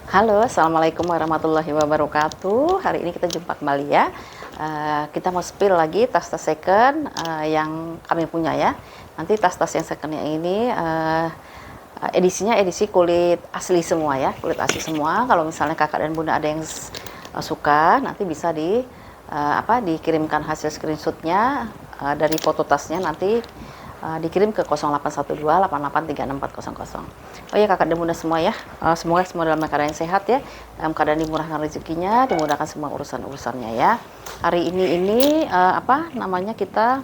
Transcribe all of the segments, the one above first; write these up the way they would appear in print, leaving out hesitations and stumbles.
Halo, assalamualaikum warahmatullahi wabarakatuh. Hari ini kita jumpa kembali ya. Kita mau spill lagi tas-tas second yang kami punya ya. Nanti tas-tas yang secondnya ini edisinya edisi kulit asli semua ya, kulit asli semua. Kalau misalnya kakak dan bunda ada yang suka, nanti bisa dikirimkan hasil screenshotnya dari foto tasnya nanti. Dikirim ke 0812883640. Oh ya kakak dan bunda semua ya, semoga semua dalam keadaan sehat ya, dalam keadaan dimurahkan rezekinya, dimudahkan semua urusan-urusannya ya. Hari ini kita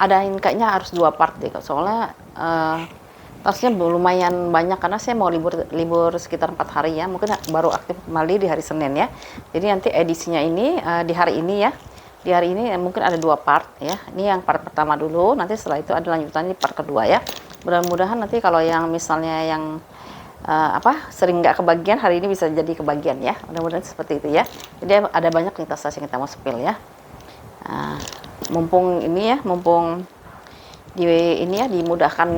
adain kayaknya harus 2 part deh, soalnya tasnya lumayan banyak karena saya mau libur sekitar 4 hari ya, mungkin baru aktif kembali di hari Senin ya. Jadi nanti edisinya ini di hari ini ya. Di hari ini mungkin ada 2 part ya. Ini yang part pertama dulu, nanti setelah itu ada lanjutannya di part kedua ya. Mudah-mudahan nanti kalau yang misalnya yang sering nggak kebagian, hari ini bisa jadi kebagian ya. Mudah-mudahan seperti itu ya. Jadi ada banyak nih tas yang kita mau spill ya. Mumpung dimudahkan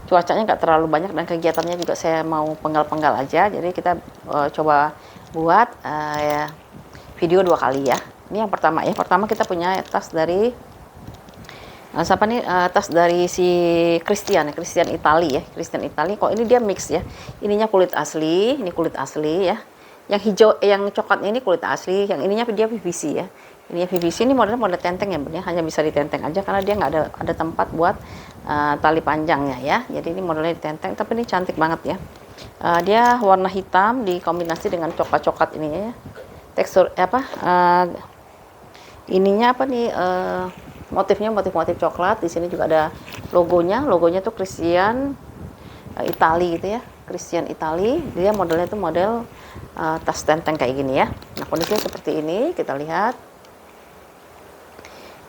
cuacanya nggak terlalu banyak dan kegiatannya juga saya mau penggal-penggal aja. Jadi kita coba buat video 2 kali ya. Ini yang pertama ya. Pertama kita punya tas dari tas dari si Christian Italy ya. Christian Italy. Kok ini dia mix ya. Ininya kulit asli, ini kulit asli ya. Yang hijau, yang coklatnya ini kulit asli, yang ininya dia PVC ya. Ininya PVC, ini modelnya model tenteng ya, bener, hanya bisa ditenteng aja karena dia nggak ada tempat buat tali panjangnya ya. Jadi ini modelnya ditenteng, tapi ini cantik banget ya. Dia warna hitam dikombinasi dengan coklat-coklat ini ya. Tekstur ininya motifnya motif coklat. Di sini juga ada logonya tuh Christian Italy gitu ya, Christian Italy. Dia modelnya tuh model tas tenteng kayak gini ya. Nah kondisinya seperti ini, kita lihat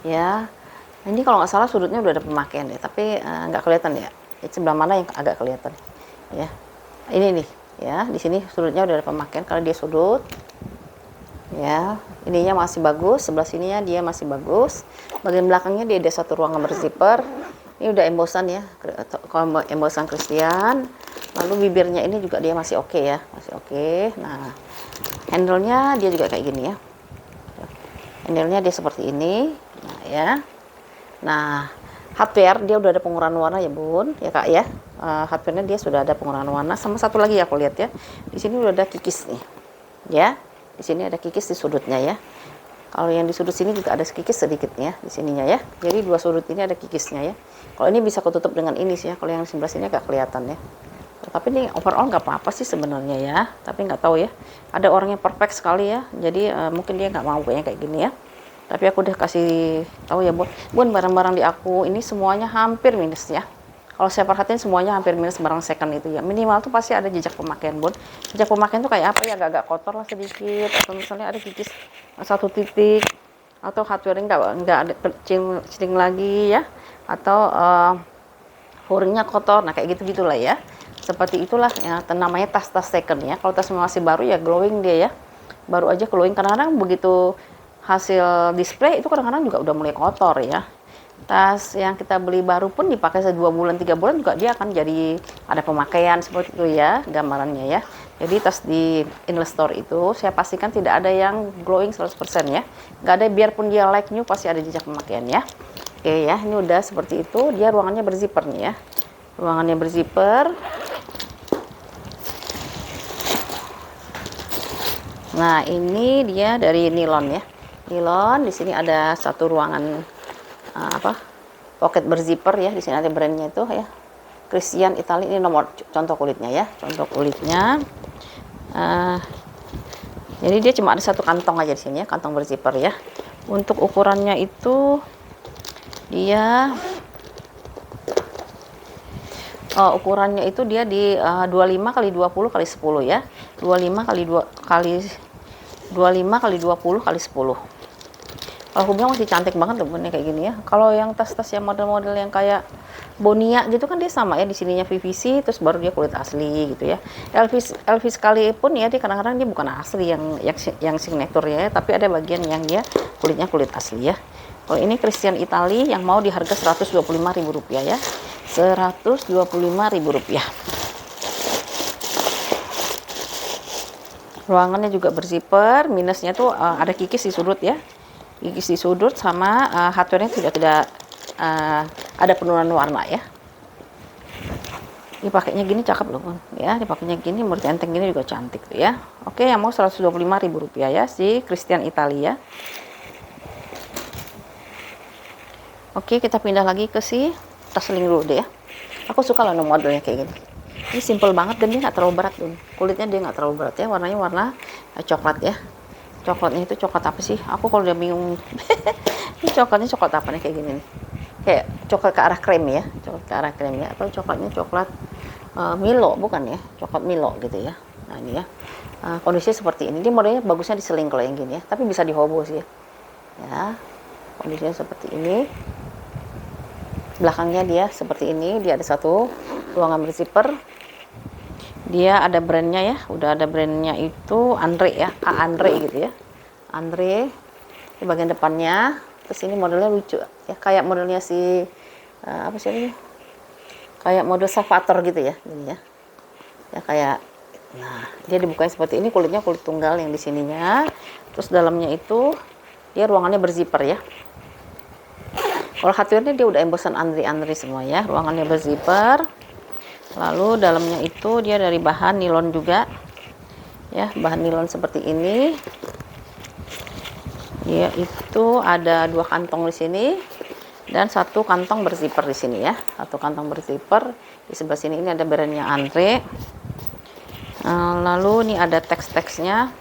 ya. Ini kalau nggak salah sudutnya udah ada pemakaian deh, tapi nggak kelihatan ya. Sebelah mana yang agak kelihatan ya, ini nih ya, di sini sudutnya udah ada pemakaian kalau dia sudut ya. Ininya masih bagus, sebelah sininya dia masih bagus. Bagian belakangnya dia ada satu ruangan berzipper. Ini udah embosan ya, embosan Christian. Lalu bibirnya ini juga dia masih oke ya, masih oke. Nah handle-nya dia juga kayak gini ya, handle-nya dia seperti ini. Nah ya, nah hardware dia udah ada pengurangan warna ya bun ya kak ya. Hardware-nya dia sudah ada pengurangan warna. Sama satu lagi ya, aku lihat ya, di sini udah ada kikis nih ya. Di sini ada kikis di sudutnya ya. Kalau yang di sudut sini juga ada kikis sedikitnya di sininya ya. Jadi 2 sudut ini ada kikisnya ya. Kalau ini bisa ketutup dengan ini sih ya. Kalau yang di sebelah sini agak kelihatan ya. Tapi ini overall nggak apa-apa sih sebenarnya ya. Tapi nggak tahu ya. Ada orang yang perfect sekali ya. Jadi mungkin dia nggak mau kayaknya kayak gini ya. Tapi aku udah kasih tahu ya bun, barang-barang di aku ini semuanya hampir minus ya. Kalau saya perhatiin semuanya hampir minus barang second itu ya. Minimal tuh pasti ada jejak pemakaian bun. Jejak pemakaian tuh kayak apa ya, agak-agak kotor lah sedikit, atau misalnya ada kikis 1 titik, atau hardware nggak ada kecil lagi ya, atau horingnya kotor. Nah kayak gitu gitulah ya. Seperti itulah ya, namanya tas-tas second ya. Kalau tas masih baru ya glowing dia ya. Baru aja glowing, kadang-kadang begitu hasil display itu kadang-kadang juga udah mulai kotor ya. Tas yang kita beli baru pun dipakai 2 bulan 3 bulan juga dia akan jadi ada pemakaian seperti itu ya gambarannya ya. Jadi tas di Inles Store itu saya pastikan tidak ada yang glowing 100% ya. Nggak ada, biarpun dia like new pasti ada jejak pemakaian ya. Oke ya, ini udah seperti itu. Dia ruangannya berzipper nih ya. Ruangannya berzipper. Nah ini dia dari nilon ya. Nilon, di sini ada satu ruangan pocket berzipper ya. Di sini ada brandnya itu ya, Christian Italy. Ini nomor contoh kulitnya ya, contoh kulitnya. Jadi dia cuma ada 1 kantong aja di sini ya, kantong berzipper ya. Untuk ukurannya itu dia ukurannya itu dia di 25 kali 20 kali 10 ya. 25 kali 25 kali 20 kali 10. Kalau aku bilang masih cantik banget loh bunnya kayak gini ya. Kalau yang tas-tas yang model-model yang kayak Bonia gitu kan dia sama ya, di sininya PVC terus baru dia kulit asli gitu ya. Elvis sekalipun ya dia kadang-kadang dia bukan asli yang signature ya, tapi ada bagian yang dia kulitnya kulit asli ya. Kalau ini Christian Italy yang mau di harga Rp125.000 ya. Rp125.000. Ruangannya juga berzipper, minusnya tuh ada kikis di sudut ya. Kikis di sudut sama hardware-nya tidak ada penurunan warna ya. Dipakainya gini cakep loh Bun. Ya, dipakainya gini murid enteng gini juga cantik tuh ya. Oke, yang mau Rp125.000 ya si Christian Italia. Oke, kita pindah lagi ke si tasseling dulu deh ya. Aku suka loh modelnya kayak gini. Ini simple banget dan dia nggak terlalu berat Bun. Kulitnya dia nggak terlalu berat ya. Warnanya warna coklat ya. Coklatnya itu coklat apa sih? Aku kalau udah bingung. Ini coklatnya coklat apa nih kayak gini nih? Kayak coklat ke arah krem ya. Coklat ke arah krem ya. Atau coklatnya coklat Milo bukan ya? Coklat Milo gitu ya. Nah ini ya. Kondisinya seperti ini. Dia modelnya bagusnya diseling kalau yang gini ya. Tapi bisa dihobo sih ya. Ya. Kondisinya seperti ini. Belakangnya dia seperti ini. Dia ada satu ruangan berzipper. Dia ada brandnya ya, udah ada brandnya itu Andre ya, Andre gitu ya, Andre. Di bagian depannya, terus ini modelnya lucu ya, kayak modelnya si apa sih ini, kayak model Salvator gitu ya, gini ya, ya kayak, nah dia dibukanya seperti ini, kulitnya kulit tunggal yang di sininya, terus dalamnya itu dia ruangannya berzipper ya. Kalau hardware-nya dia udah embosan Andre semua ya, ruangannya berzipper. Lalu dalamnya itu dia dari bahan nilon juga ya, bahan nilon seperti ini. Dia itu ada 2 kantong di sini dan 1 kantong berzipper di sini ya, 1 kantong berzipper. Di sebelah sini ini ada brandnya Andre. Lalu ini ada teks-teksnya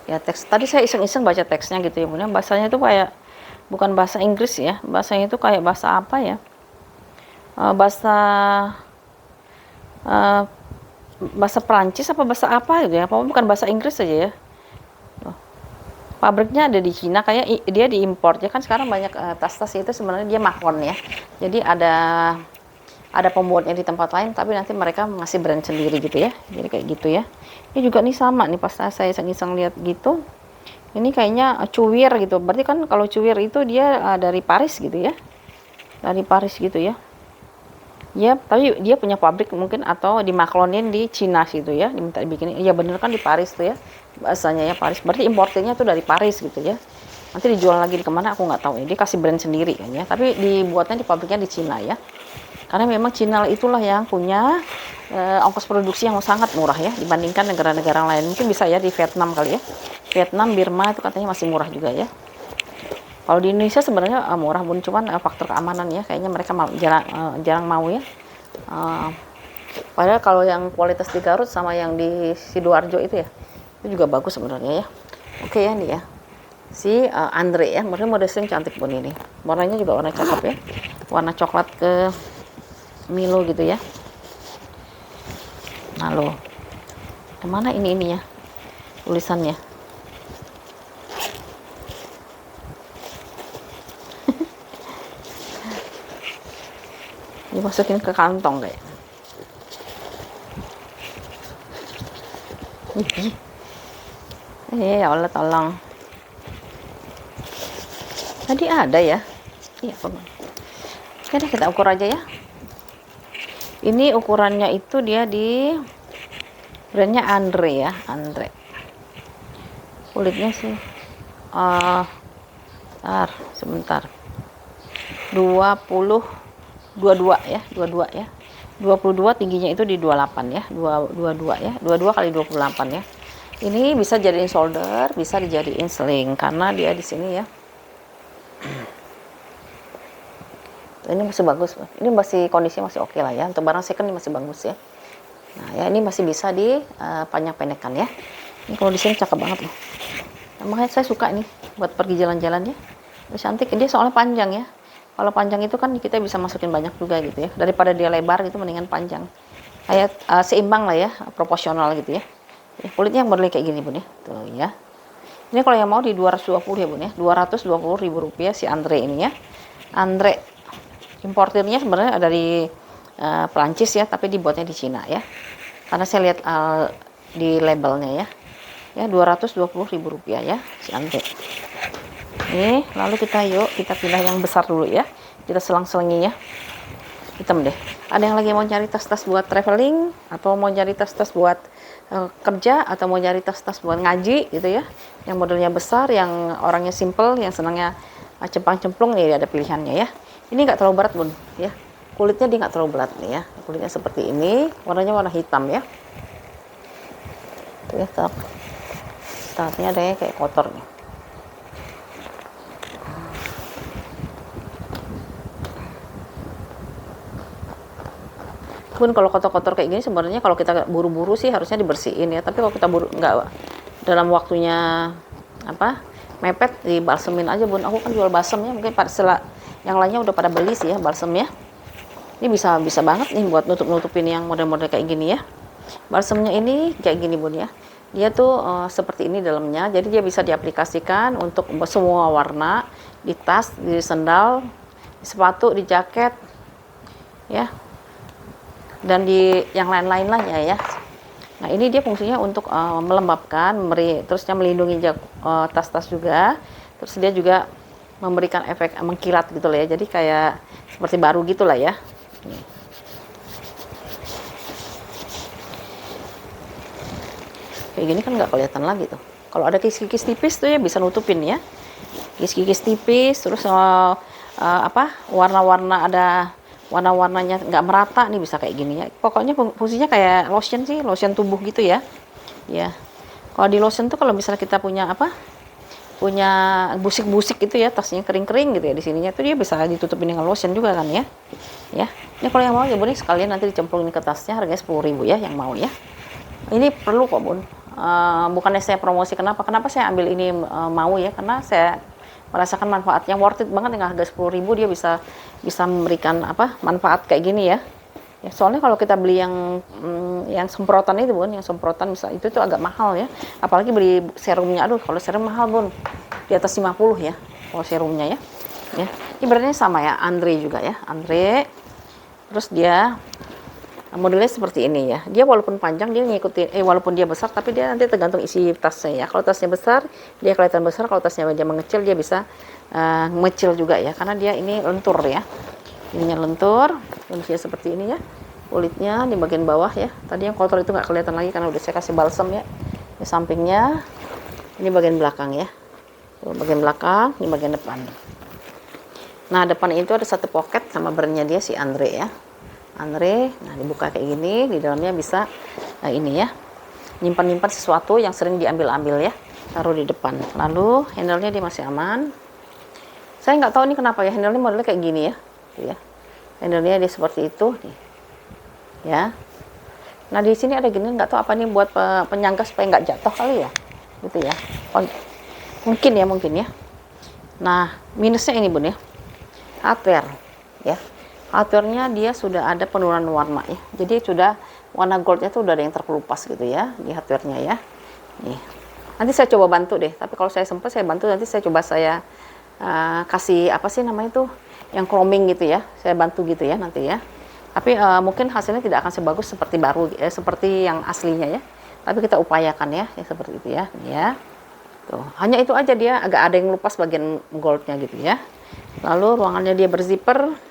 ya, teks tadi saya iseng-iseng baca teksnya gitu ya, kemudian bahasanya itu kayak bukan bahasa Inggris ya, bahasanya itu kayak bahasa apa ya, bahasa Perancis apa bahasa apa gitu ya, bukan bahasa Inggris saja ya. Pabriknya ada di Cina, kayak dia diimpor ya kan. Sekarang banyak tas-tas itu sebenarnya dia makon ya, jadi ada pembuatnya di tempat lain, tapi nanti mereka ngasih brand sendiri gitu ya, jadi kayak gitu ya. Ini juga nih sama nih, pas saya iseng-iseng lihat gitu, ini kayaknya cuir gitu, berarti kan kalau cuir itu dia dari Paris gitu ya, dari Paris gitu ya. Ya, tapi dia punya pabrik mungkin atau dimaklonin di Cina situ ya, diminta dibikinin. Ya bener kan di Paris tuh ya, bahasanya ya Paris. Berarti importernya tuh dari Paris gitu ya. Nanti dijual lagi di kemana aku nggak tahu ya. Dia kasih brand sendiri kan ya. Tapi dibuatnya di pabriknya di Cina ya. Karena memang Cina itulah yang punya ongkos produksi yang sangat murah ya dibandingkan negara-negara lain. Mungkin bisa ya di Vietnam kali ya. Vietnam, Birma itu katanya masih murah juga ya. Kalau di Indonesia sebenarnya murah Bun, cuman faktor keamanan ya, kayaknya mereka jarang mau ya. Padahal kalau yang kualitas di Garut sama yang di Sidoarjo itu ya, itu juga bagus sebenarnya ya. Oke ya nih ya, si Andre ya, model sering cantik Bun ini. Warnanya juga warna cakep ya, warna coklat ke Milo gitu ya. Nah lo, kemana ininya tulisannya? Dimasukin ke kantong kayak. Ya Allah tolong. Tadi ada ya. Iya, oke deh kita ukur aja ya. Ini ukurannya itu dia di brandnya Andre ya, Andre. Kulitnya sih sebentar. 22 ya, 22 ya. 22 tingginya itu di 28 ya, 22 ya. 22 kali 28 ya. Ini bisa jadiin solder, bisa dijadiin sling karena dia di sini ya. Ini masih bagus, ini masih kondisinya masih oke lah ya. Untuk barang second ini masih bagus ya. Nah ya ini masih bisa di panjang-pendekkan ya. Ini kalau di sini cakep banget loh. Nah, makanya saya suka ini buat pergi jalan-jalan ya. Cantik, dia soalnya panjang ya. Kalau panjang itu kan kita bisa masukin banyak juga gitu ya. Daripada dia lebar gitu mendingan panjang. Kayak seimbang lah ya, proporsional gitu ya. Kulitnya yang modelnya kayak gini Bun ya. Tuh ya. Ini kalau yang mau di 220 ya Bun ya. Rp220.000 si Andre ini ya. Andre importirnya sebenarnya dari Perancis ya, tapi dibuatnya di Cina ya. Karena saya lihat di labelnya ya. Ya Rp220.000 ya si Andre. Nih, lalu kita pindah yang besar dulu ya. Kita selang-selingi ya. Hitam deh. Ada yang lagi mau cari tas-tas buat traveling, atau mau cari tas-tas buat kerja, atau mau cari tas-tas buat ngaji gitu ya, yang modelnya besar, yang orangnya simple, yang senangnya cempang-cemplung, nih ada pilihannya ya. Ini nggak terlalu berat bun ya, kulitnya dia nggak terlalu berat nih ya, kulitnya seperti ini, warnanya warna hitam ya. Tuh ya, tatnya ada kayak kotor nih. Pun kalau kotor-kotor kayak gini sebenarnya kalau kita buru-buru sih harusnya dibersihin ya, tapi kalau kita buru nggak dalam waktunya apa mepet, dibalsemin aja bun. Aku kan jual balsem ya, mungkin pada setelah yang lainnya udah pada beli sih ya balsem ya. Ini bisa banget nih buat nutup-nutupin yang model-model kayak gini ya. Balsemnya ini kayak gini bun ya, dia tuh seperti ini dalamnya, jadi dia bisa diaplikasikan untuk semua warna, di tas, di sendal, di sepatu, di jaket ya, dan di yang lain-lain lah ya. Nah ini dia fungsinya untuk melembabkan, terusnya melindungi tas-tas juga, terus dia juga memberikan efek mengkilat gitu lah ya, jadi kayak seperti baru gitu lah ya. Nih. Kayak gini kan nggak kelihatan lagi tuh. Kalau ada kikis-kikis tipis tuh ya bisa nutupin ya, kikis-kikis tipis, terus warna-warna ada warna-warnanya nggak merata nih, bisa kayak gini ya. Pokoknya fungsinya kayak lotion sih, lotion tubuh gitu ya. Ya. Kalau di lotion tuh kalau misalnya kita punya punya busik-busik gitu ya, tasnya kering-kering gitu ya, di sininya tuh dia bisa ditutupin dengan lotion juga kan ya. Ya. Ini kalau yang mau ya bun, sekalian nanti dicemplungin ke tasnya, harganya 10.000 ya yang mau ya. Ini perlu kok bun. Bukannya saya promosi, kenapa saya ambil ini mau ya, karena saya merasakan manfaatnya, worth it banget dengan harga 10.000 dia bisa memberikan manfaat kayak gini ya. Ya soalnya kalau kita beli yang semprotan itu bun, yang semprotan misalnya itu tuh agak mahal ya, apalagi beli serumnya, aduh kalau serum mahal bun, di atas 50 ya kalau serumnya ya. Ini brandnya sama ya, Andre juga ya, Andre. Terus dia modelnya seperti ini ya, dia walaupun panjang dia ngikutin walaupun dia besar, tapi dia nanti tergantung isi tasnya ya. Kalau tasnya besar dia kelihatan besar, kalau tasnya dia mengecil dia bisa mengecil juga ya, karena dia ini lentur ya, ininya lentur, fungsinya seperti ini ya. Kulitnya di bagian bawah ya, tadi yang kotor itu nggak kelihatan lagi karena udah saya kasih balsam ya. Di sampingnya, ini bagian belakang ya, tuh, bagian belakang, ini bagian depan. Nah depan itu ada satu pocket sama brandnya dia si Andre ya, Andre. Nah dibuka kayak gini, di dalamnya bisa ini ya, nyimpan sesuatu yang sering diambil-ambil ya, taruh di depan. Lalu handle-nya dia masih aman. Saya nggak tahu ini kenapa ya, handle-nya modelnya kayak gini ya, ya. Handle-nya dia seperti itu nih ya. Nah di sini ada gini, nggak tahu apa nih, buat penyangga supaya nggak jatuh kali ya, gitu ya. Mungkin ya. Nah minusnya ini bun ya, hardware ya. Hardware-nya dia sudah ada penurunan warna ya, jadi sudah warna goldnya tuh udah ada yang terkelupas gitu ya di hardware-nya ya. Nih nanti saya coba bantu deh, tapi kalau saya sempat saya bantu, nanti saya coba kasih apa sih namanya tuh yang chroming gitu ya, saya bantu gitu ya nanti ya. Tapi mungkin hasilnya tidak akan sebagus seperti baru seperti yang aslinya ya, tapi kita upayakan ya seperti itu ya. Ya tuh, hanya itu aja, dia agak ada yang lepas bagian goldnya gitu ya. Lalu ruangannya dia berzipper.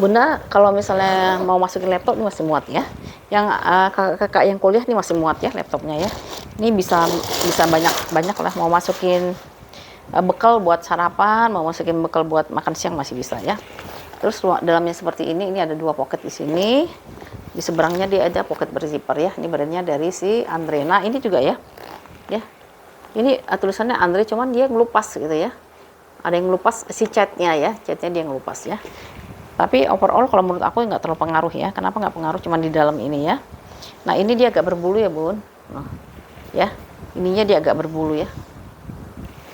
Bunda kalau misalnya mau masukin laptop ini masih muat ya, yang kakak yang kuliah ini masih muat ya laptopnya ya. Ini bisa banyak lah, mau masukin bekal buat sarapan, mau masukin bekal buat makan siang masih bisa ya. Terus dalamnya seperti ini ada 2 pocket di sini, di seberangnya dia ada pocket berzipper ya. Ini brandnya dari si Andre. Nah ini juga ya, ini tulisannya Andre, cuman dia ngelupas gitu ya, ada yang ngelupas si catnya ya, catnya dia ngelupas ya. Tapi overall kalau menurut aku nggak terlalu pengaruh ya. Kenapa nggak pengaruh? Cuman di dalam ini ya. Nah ini dia agak berbulu ya bun. Nah, ya ininya dia agak berbulu ya.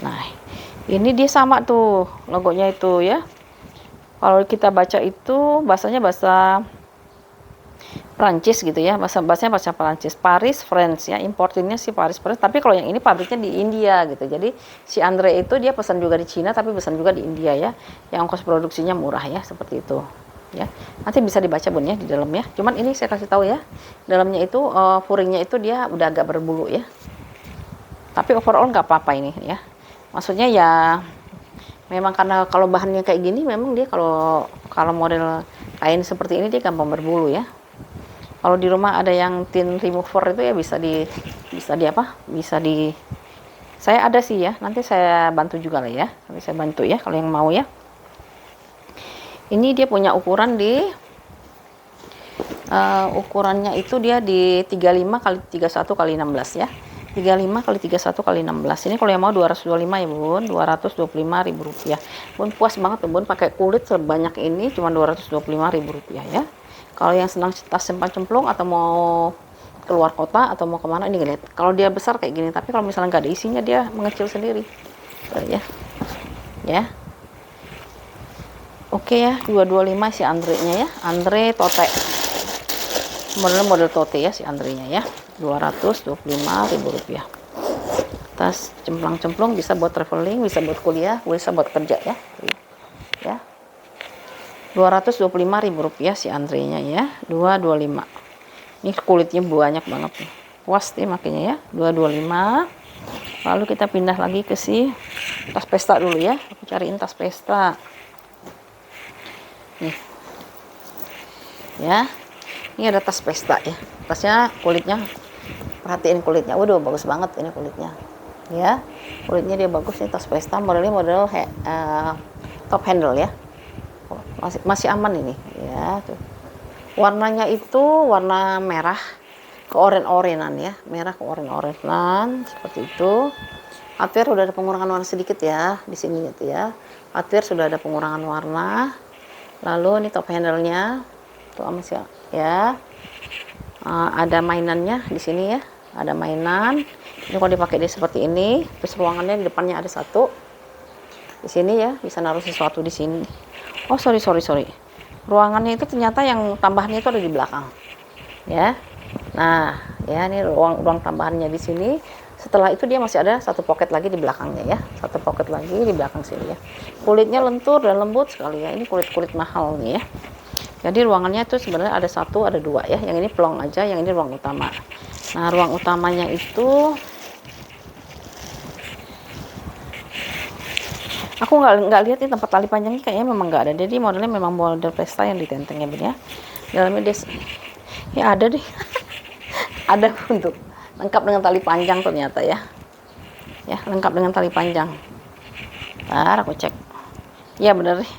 Nah ini dia sama tuh logonya itu ya. Kalau kita baca itu bahasanya bahasa Prancis gitu ya, bahasanya bahasa Prancis, Paris France ya, importinnya si Paris France, tapi kalau yang ini pabriknya di India gitu. Jadi si Andre itu dia pesan juga di Cina tapi pesan juga di India ya, yang ongkos produksinya murah ya, seperti itu ya. Nanti bisa dibaca bun ya di dalam ya, cuman ini saya kasih tahu ya, dalamnya itu furingnya itu dia udah agak berbulu ya, tapi overall nggak apa-apa ini ya, maksudnya ya Memang karena kalau bahannya kayak gini, memang dia kalau model kain seperti ini dia gampang berbulu ya. Kalau di rumah ada yang tin remover itu ya bisa di apa? Bisa di saya ada sih ya. Nanti saya bantu juga lah ya. Nanti saya bantu ya kalau yang mau ya. Ini dia punya ukuran di ukurannya itu dia di 35 kali 31 kali 16 ya. 35 kali 31 kali 16. Ini kalau yang mau 225 ya Bun, 225.000 rupiah. Bun puas banget tuh Bun pakai kulit sebanyak ini cuma 225.000 rupiah ya. Kalau yang senang tas simpan cemplung atau mau keluar kota atau mau kemana ini gini. Kalau dia besar kayak gini, tapi kalau misalnya nggak ada isinya dia mengecil sendiri. Ya. Ya. Oke ya, 225 si Andre-nya ya. Andre Tote. Model tote ya si Andre-nya ya. 225.000 rupiah. Tas cemplang-cemplung bisa buat traveling, bisa buat kuliah, bisa buat kerja ya. Ya. 225.000 rupiah si Andre-nya ya. 225. Ini kulitnya banyak banget nih. Puas deh makanya ya. 225. Lalu kita pindah lagi ke si tas pesta dulu ya. Aku cariin tas pesta. Nih. Ya. Ini ada tas pesta ya. Tasnya kulitnya, perhatiin kulitnya. Waduh, bagus banget ini kulitnya. Ya. Kulitnya dia bagus nih, tas pesta. Modelnya model top handle ya. Masih aman ini ya tuh. Warnanya itu warna merah ke oren-orenan ya. Merah ke oren-orenan seperti itu. Hardware udah ada pengurangan warna sedikit ya di sini gitu ya. Hardware sudah ada pengurangan warna. Lalu ini top handle-nya tuh masih ya. Ada mainannya di sini ya. Ada mainan. Ini kalau dipakai dia seperti ini. Terus ruangannya di depannya ada satu. Di sini ya, bisa naruh sesuatu di sini. Oh, sorry. Ruangannya itu ternyata yang tambahannya itu ada di belakang. Ya. Nah, ya ini ruang tambahannya di sini. Setelah itu dia masih ada satu pocket lagi di belakangnya ya. Satu pocket lagi di belakang sini ya. Kulitnya lentur dan lembut sekali ya. Ini kulit mahal nih ya. Jadi ruangannya itu sebenarnya ada satu, ada dua ya. Yang ini pelong aja, yang ini ruang utama. Nah, ruang utamanya itu aku nggak lihat nih tempat tali panjangnya, kayaknya memang nggak ada. Jadi modelnya memang model pesta yang ditenteng ya Bun ya. Dalamnya dia ya ada deh. Ada untuk lengkap dengan tali panjang ternyata ya. Ya, lengkap dengan tali panjang. Bentar aku cek. Ya bener deh.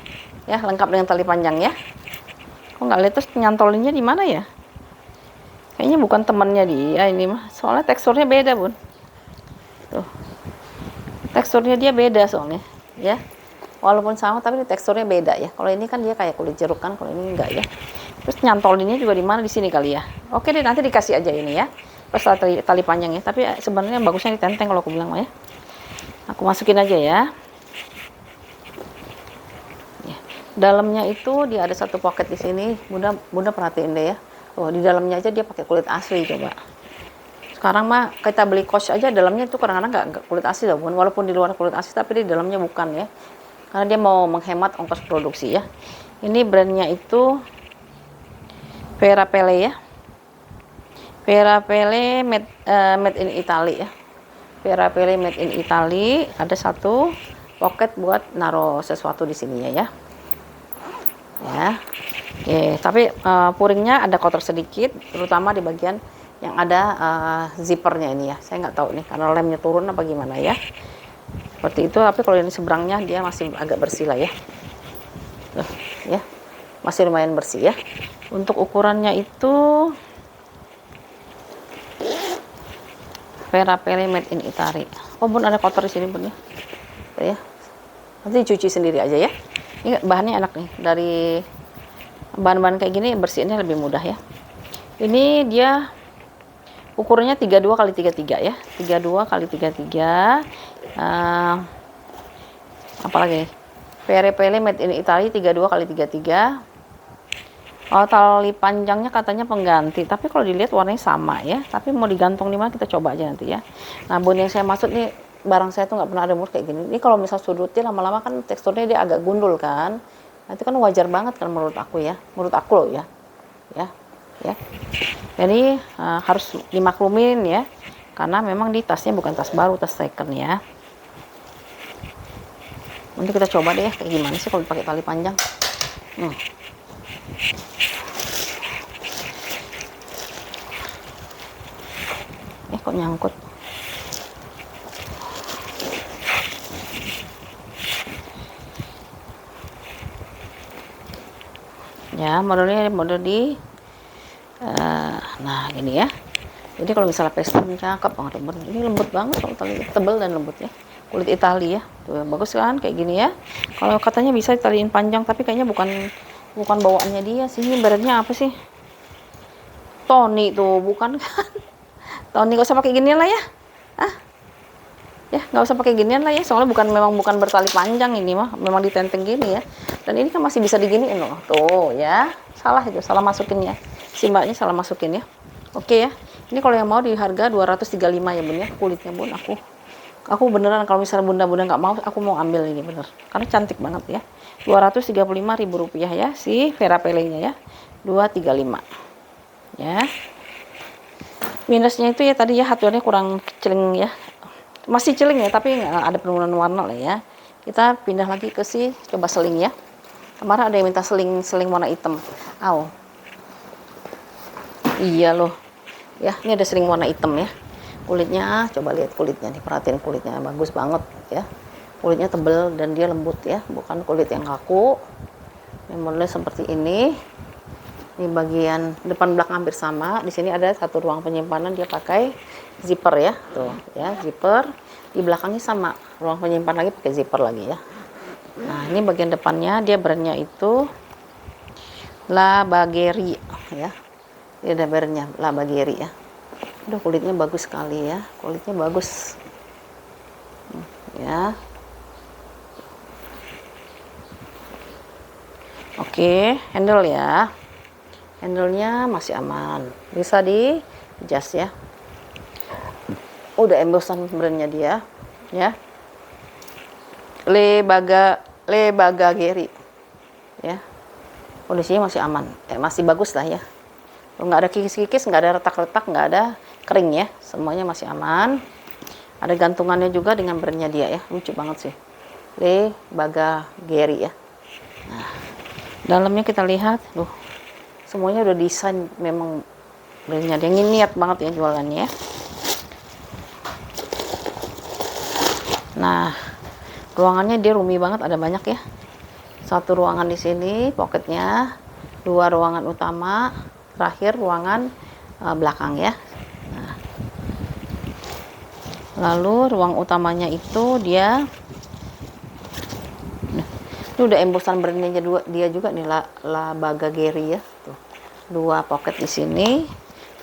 Ya, lengkap dengan tali panjang ya. Kok nggak lihat terus nyantolinnya di mana ya? Kayaknya bukan temannya dia ini mah. Soalnya teksturnya beda Bun. Tuh. Teksturnya dia beda soalnya. Ya, walaupun sama tapi teksturnya beda ya. Kalau ini kan dia kayak kulit jeruk kan, kalau ini enggak ya. Terus nyantolinnya juga di mana, di sini kali ya. Oke deh, nanti dikasih aja ini ya. Pas tali panjang ya. Tapi sebenarnya bagusnya ditenteng kalau aku bilang ya. Aku masukin aja ya. Dalamnya itu dia ada satu pocket di sini. Bunda perhatiin deh ya. Oh, di dalamnya aja dia pakai kulit asli coba. Sekarang mah kita beli coach aja dalamnya itu kadang-kadang nggak kulit asli loh Bun. Walaupun di luar kulit asli tapi di dalamnya bukan ya. Karena dia mau menghemat ongkos produksi ya. Ini brandnya itu Vera Pele ya. Vera Pele made in Italy ya. Vera Pele made in Italy. Ada satu pocket buat naruh sesuatu di sininya ya. Ya. Oke, tapi puringnya ada kotor sedikit, terutama di bagian yang ada zippernya ini ya. Saya nggak tahu nih karena lemnya turun apa gimana ya. Seperti itu, tapi kalau ini seberangnya dia masih agak bersih lah ya. Tuh, ya. Masih lumayan bersih ya. Untuk ukurannya itu Vera Pele made in Italy. Oh Bun, ada kotor di sini Bun ya. Ya. Nanti cuci sendiri aja ya. Ini bahannya enak nih. Dari bahan-bahan kayak gini bersihinnya lebih mudah ya. Ini dia ukurannya 32 kali 33 ya. 32 kali 33. Apalagi nih? Vera Pele made in Italy 32 kali 33. Oh, tali panjangnya katanya pengganti, tapi kalau dilihat warnanya sama ya. Tapi mau digantung di mana kita coba aja nanti ya. Nah, Bun, yang saya maksud nih barang saya tuh nggak pernah ada mur kayak gini. Ini kalau misal sudutnya lama-lama kan teksturnya dia agak gundul kan. Nah, itu kan wajar banget kan menurut aku ya. Menurut aku loh ya. Ya. Jadi harus dimaklumin ya. Karena memang di tasnya bukan tas baru, tas second ya. Nanti kita coba deh ya kayak gimana sih kalau pakai tali panjang. Kok nyangkut. Ya, modelnya model di nah gini ya. Jadi kalau misalnya pesta cakep banget, ini lembut banget kalau tali, tebal dan lembut ya. Kulit Italia ya. Tuh, bagus kan kayak gini ya. Kalau katanya bisa ditaliin panjang, tapi kayaknya bukan bawaannya dia sih. Ini beratnya apa sih? Tony tuh, bukan kan? Tony, gak usah pakai ginian lah ya. Ya nggak usah pakai ginian lah ya, soalnya memang bukan bertali panjang ini mah, memang ditenteng gini ya. Dan ini kan masih bisa diginiin loh, tuh ya. Salah itu, salah masukin ya, si mbaknya salah masukin ya. Oke ya, ini kalau yang mau di harga 235 ya bun ya, kulitnya bun. Aku beneran kalau misalnya bunda-bunda nggak mau, aku mau ambil ini bener, karena cantik banget ya. 235.000 rupiah ya, si Vera Pele-nya ya, 235 ya. Minusnya itu ya tadi ya, hardware-nya kurang celing ya, masih celing ya, tapi nggak ada penurunan warna lah ya. Kita pindah lagi ke si coba seling ya. Kemarin ada yang minta seling warna hitam. Iya loh ya, ini ada seling warna hitam ya. Kulitnya, coba lihat kulitnya nih, perhatiin kulitnya, bagus banget ya. Kulitnya tebel dan dia lembut ya, bukan kulit yang kaku. Ini modelnya seperti ini. Ini bagian depan belakang hampir sama. Di sini ada satu ruang penyimpanan, dia pakai zipper ya, tuh ya, zipper. Di belakangnya sama, ruang penyimpan lagi pakai zipper lagi ya. Nah ini bagian depannya, dia brandnya itu La Bagheri ya. Ini ada brandnya La Bagheri ya. Udah, kulitnya bagus sekali ya, kulitnya bagus ya. Oke, handle ya, handlenya masih aman, bisa di adjust ya. Udah embossan brandnya dia ya, Le Bagheri ya. Kondisinya masih aman, masih bagus lah ya, nggak ada kikis-kikis, nggak ada retak-retak, nggak ada kering ya, semuanya masih aman. Ada gantungannya juga dengan brandnya dia ya, lucu banget sih, Le Bagheri ya. Nah dalamnya kita lihat, semuanya udah desain, memang brandnya dia, ini niat banget ya jualannya ya. Nah, ruangannya dia roomy banget, ada banyak ya. Satu ruangan di sini, pocketnya, 2 ruangan utama, terakhir ruangan belakang ya. Nah, lalu ruang utamanya itu dia, ini udah embossan brandnya dia juga nih, La Bagheri ya. Tuh, 2 pocket di sini,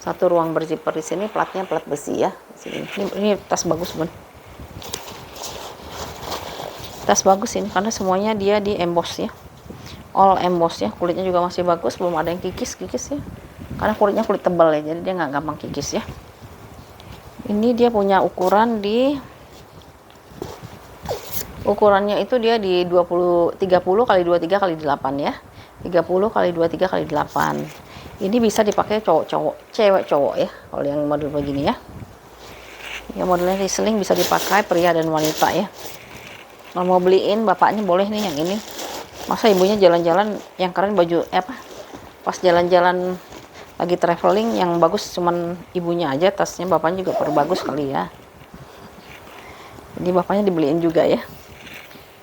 1 ruang berzipper di sini, platnya plat besi ya. Ini tas bagus bun. Tas bagus ini karena semuanya dia di emboss ya, all emboss ya. Kulitnya juga masih bagus, belum ada yang kikis ya, karena kulitnya kulit tebal ya, jadi dia nggak gampang kikis ya. Ini dia punya ukuran ukurannya itu dia di 30 kali 23 kali 8 ya, 30 kali 23 kali 8. Ini bisa dipakai cowok-cowok, cewek cowok ya, kalau yang model begini ya. Ya modelnya reseling, bisa dipakai pria dan wanita ya. Kalau mau beliin bapaknya boleh nih yang ini. Masa ibunya jalan-jalan yang keren baju pas jalan-jalan lagi traveling yang bagus cuman ibunya aja, tasnya bapaknya juga perlu bagus kali ya. Jadi bapaknya dibeliin juga ya.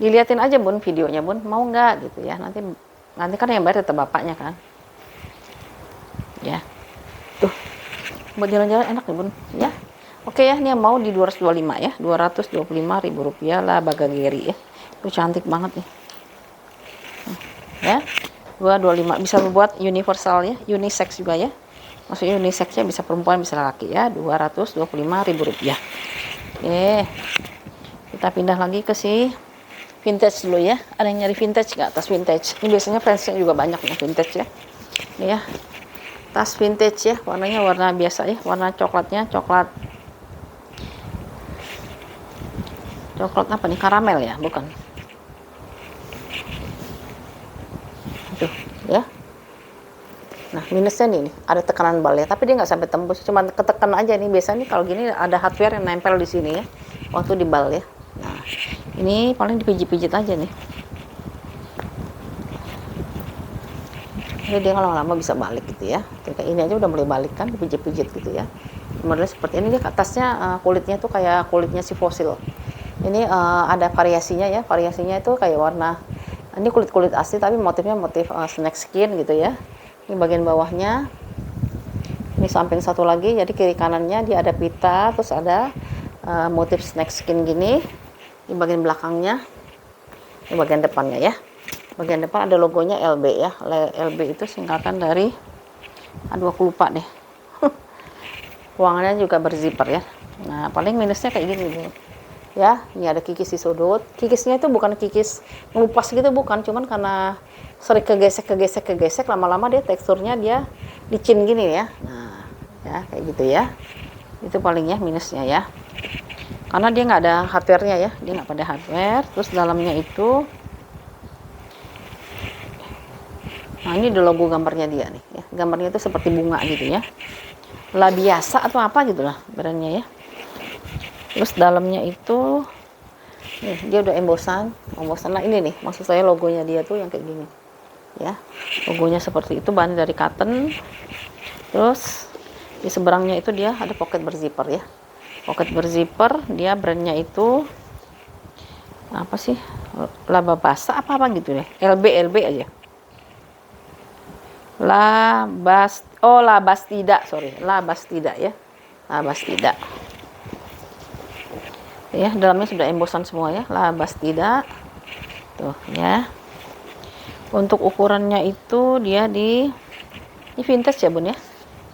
Diliatin aja bun videonya bun, mau nggak gitu ya. Nanti kan yang bayar tetap bapaknya kan. Ya. Tuh. Buat jalan-jalan enak nih bun ya. Oke ya, ini yang mau di 225 ya, 225.000 rupiah La Bagheri ya. Itu cantik banget nih. Ya, 225 bisa buat universal ya, unisex juga ya. Maksudnya unisexnya bisa perempuan bisa laki ya, 225.000 rupiah. Oke, kita pindah lagi ke si vintage dulu ya. Ada yang nyari vintage nggak? Tas vintage. Ini biasanya fansnya juga banyak yang vintage ya. Ini ya, tas vintage ya, warnanya warna biasa ya, warna coklatnya coklat apa nih, karamel ya, bukan? Tuh ya. Nah minusnya nih, ada tekanan bal ya, tapi dia nggak sampai tembus, cuma ketekan aja nih. Biasanya nih kalau gini ada hardware yang nempel di sini ya, waktu di bal ya. Nah Ini paling dipijit-pijit aja nih. Jadi dia lama-lama bisa balik gitu ya. Kayak ini aja udah mulai balik kan, dipijit-pijit gitu ya. Modelnya seperti ini, dia ke atasnya kulitnya tuh kayak kulitnya si fosil. Ini ada variasinya ya, variasinya itu kayak warna, ini kulit asli tapi motifnya motif snake skin gitu ya. Ini bagian bawahnya, ini samping satu lagi, jadi kiri kanannya dia ada pita, terus ada motif snake skin gini. Ini bagian belakangnya, ini bagian depannya ya. Bagian depan ada logonya LB ya. LB itu singkatan dari, aduh aku lupa deh. Ruangannya juga berzipper ya. Nah paling minusnya kayak gini nih ya. Ini ada kikis di sudut. Kikisnya itu bukan kikis ngelupas gitu, bukan, cuman karena sering kegesek lama-lama dia teksturnya dia licin gini ya. Nah ya kayak gitu ya. Itu palingnya minusnya ya, karena dia nggak ada hardware-nya ya, dia nggak pada hardware. Terus dalamnya itu, nah ini ada logo gambarnya dia nih ya. Gambarnya itu seperti bunga gitu ya, lah biasa atau apa gitu lah brandnya ya. Terus dalamnya itu nih, dia udah embosan. Nah ini nih maksud saya, logonya dia tuh yang kayak gini ya, logonya seperti itu, bahan dari cotton. Terus di seberangnya itu dia ada pocket berzipper ya, pocket berzipper. Dia brandnya itu apa sih, laba basa apa gitu deh, LB aja. Labastida, sorry, Labastida ya, Labastida ya. Dalamnya sudah embosan semua ya, Labastida tuh ya. Untuk ukurannya itu dia ini vintage ya bun ya,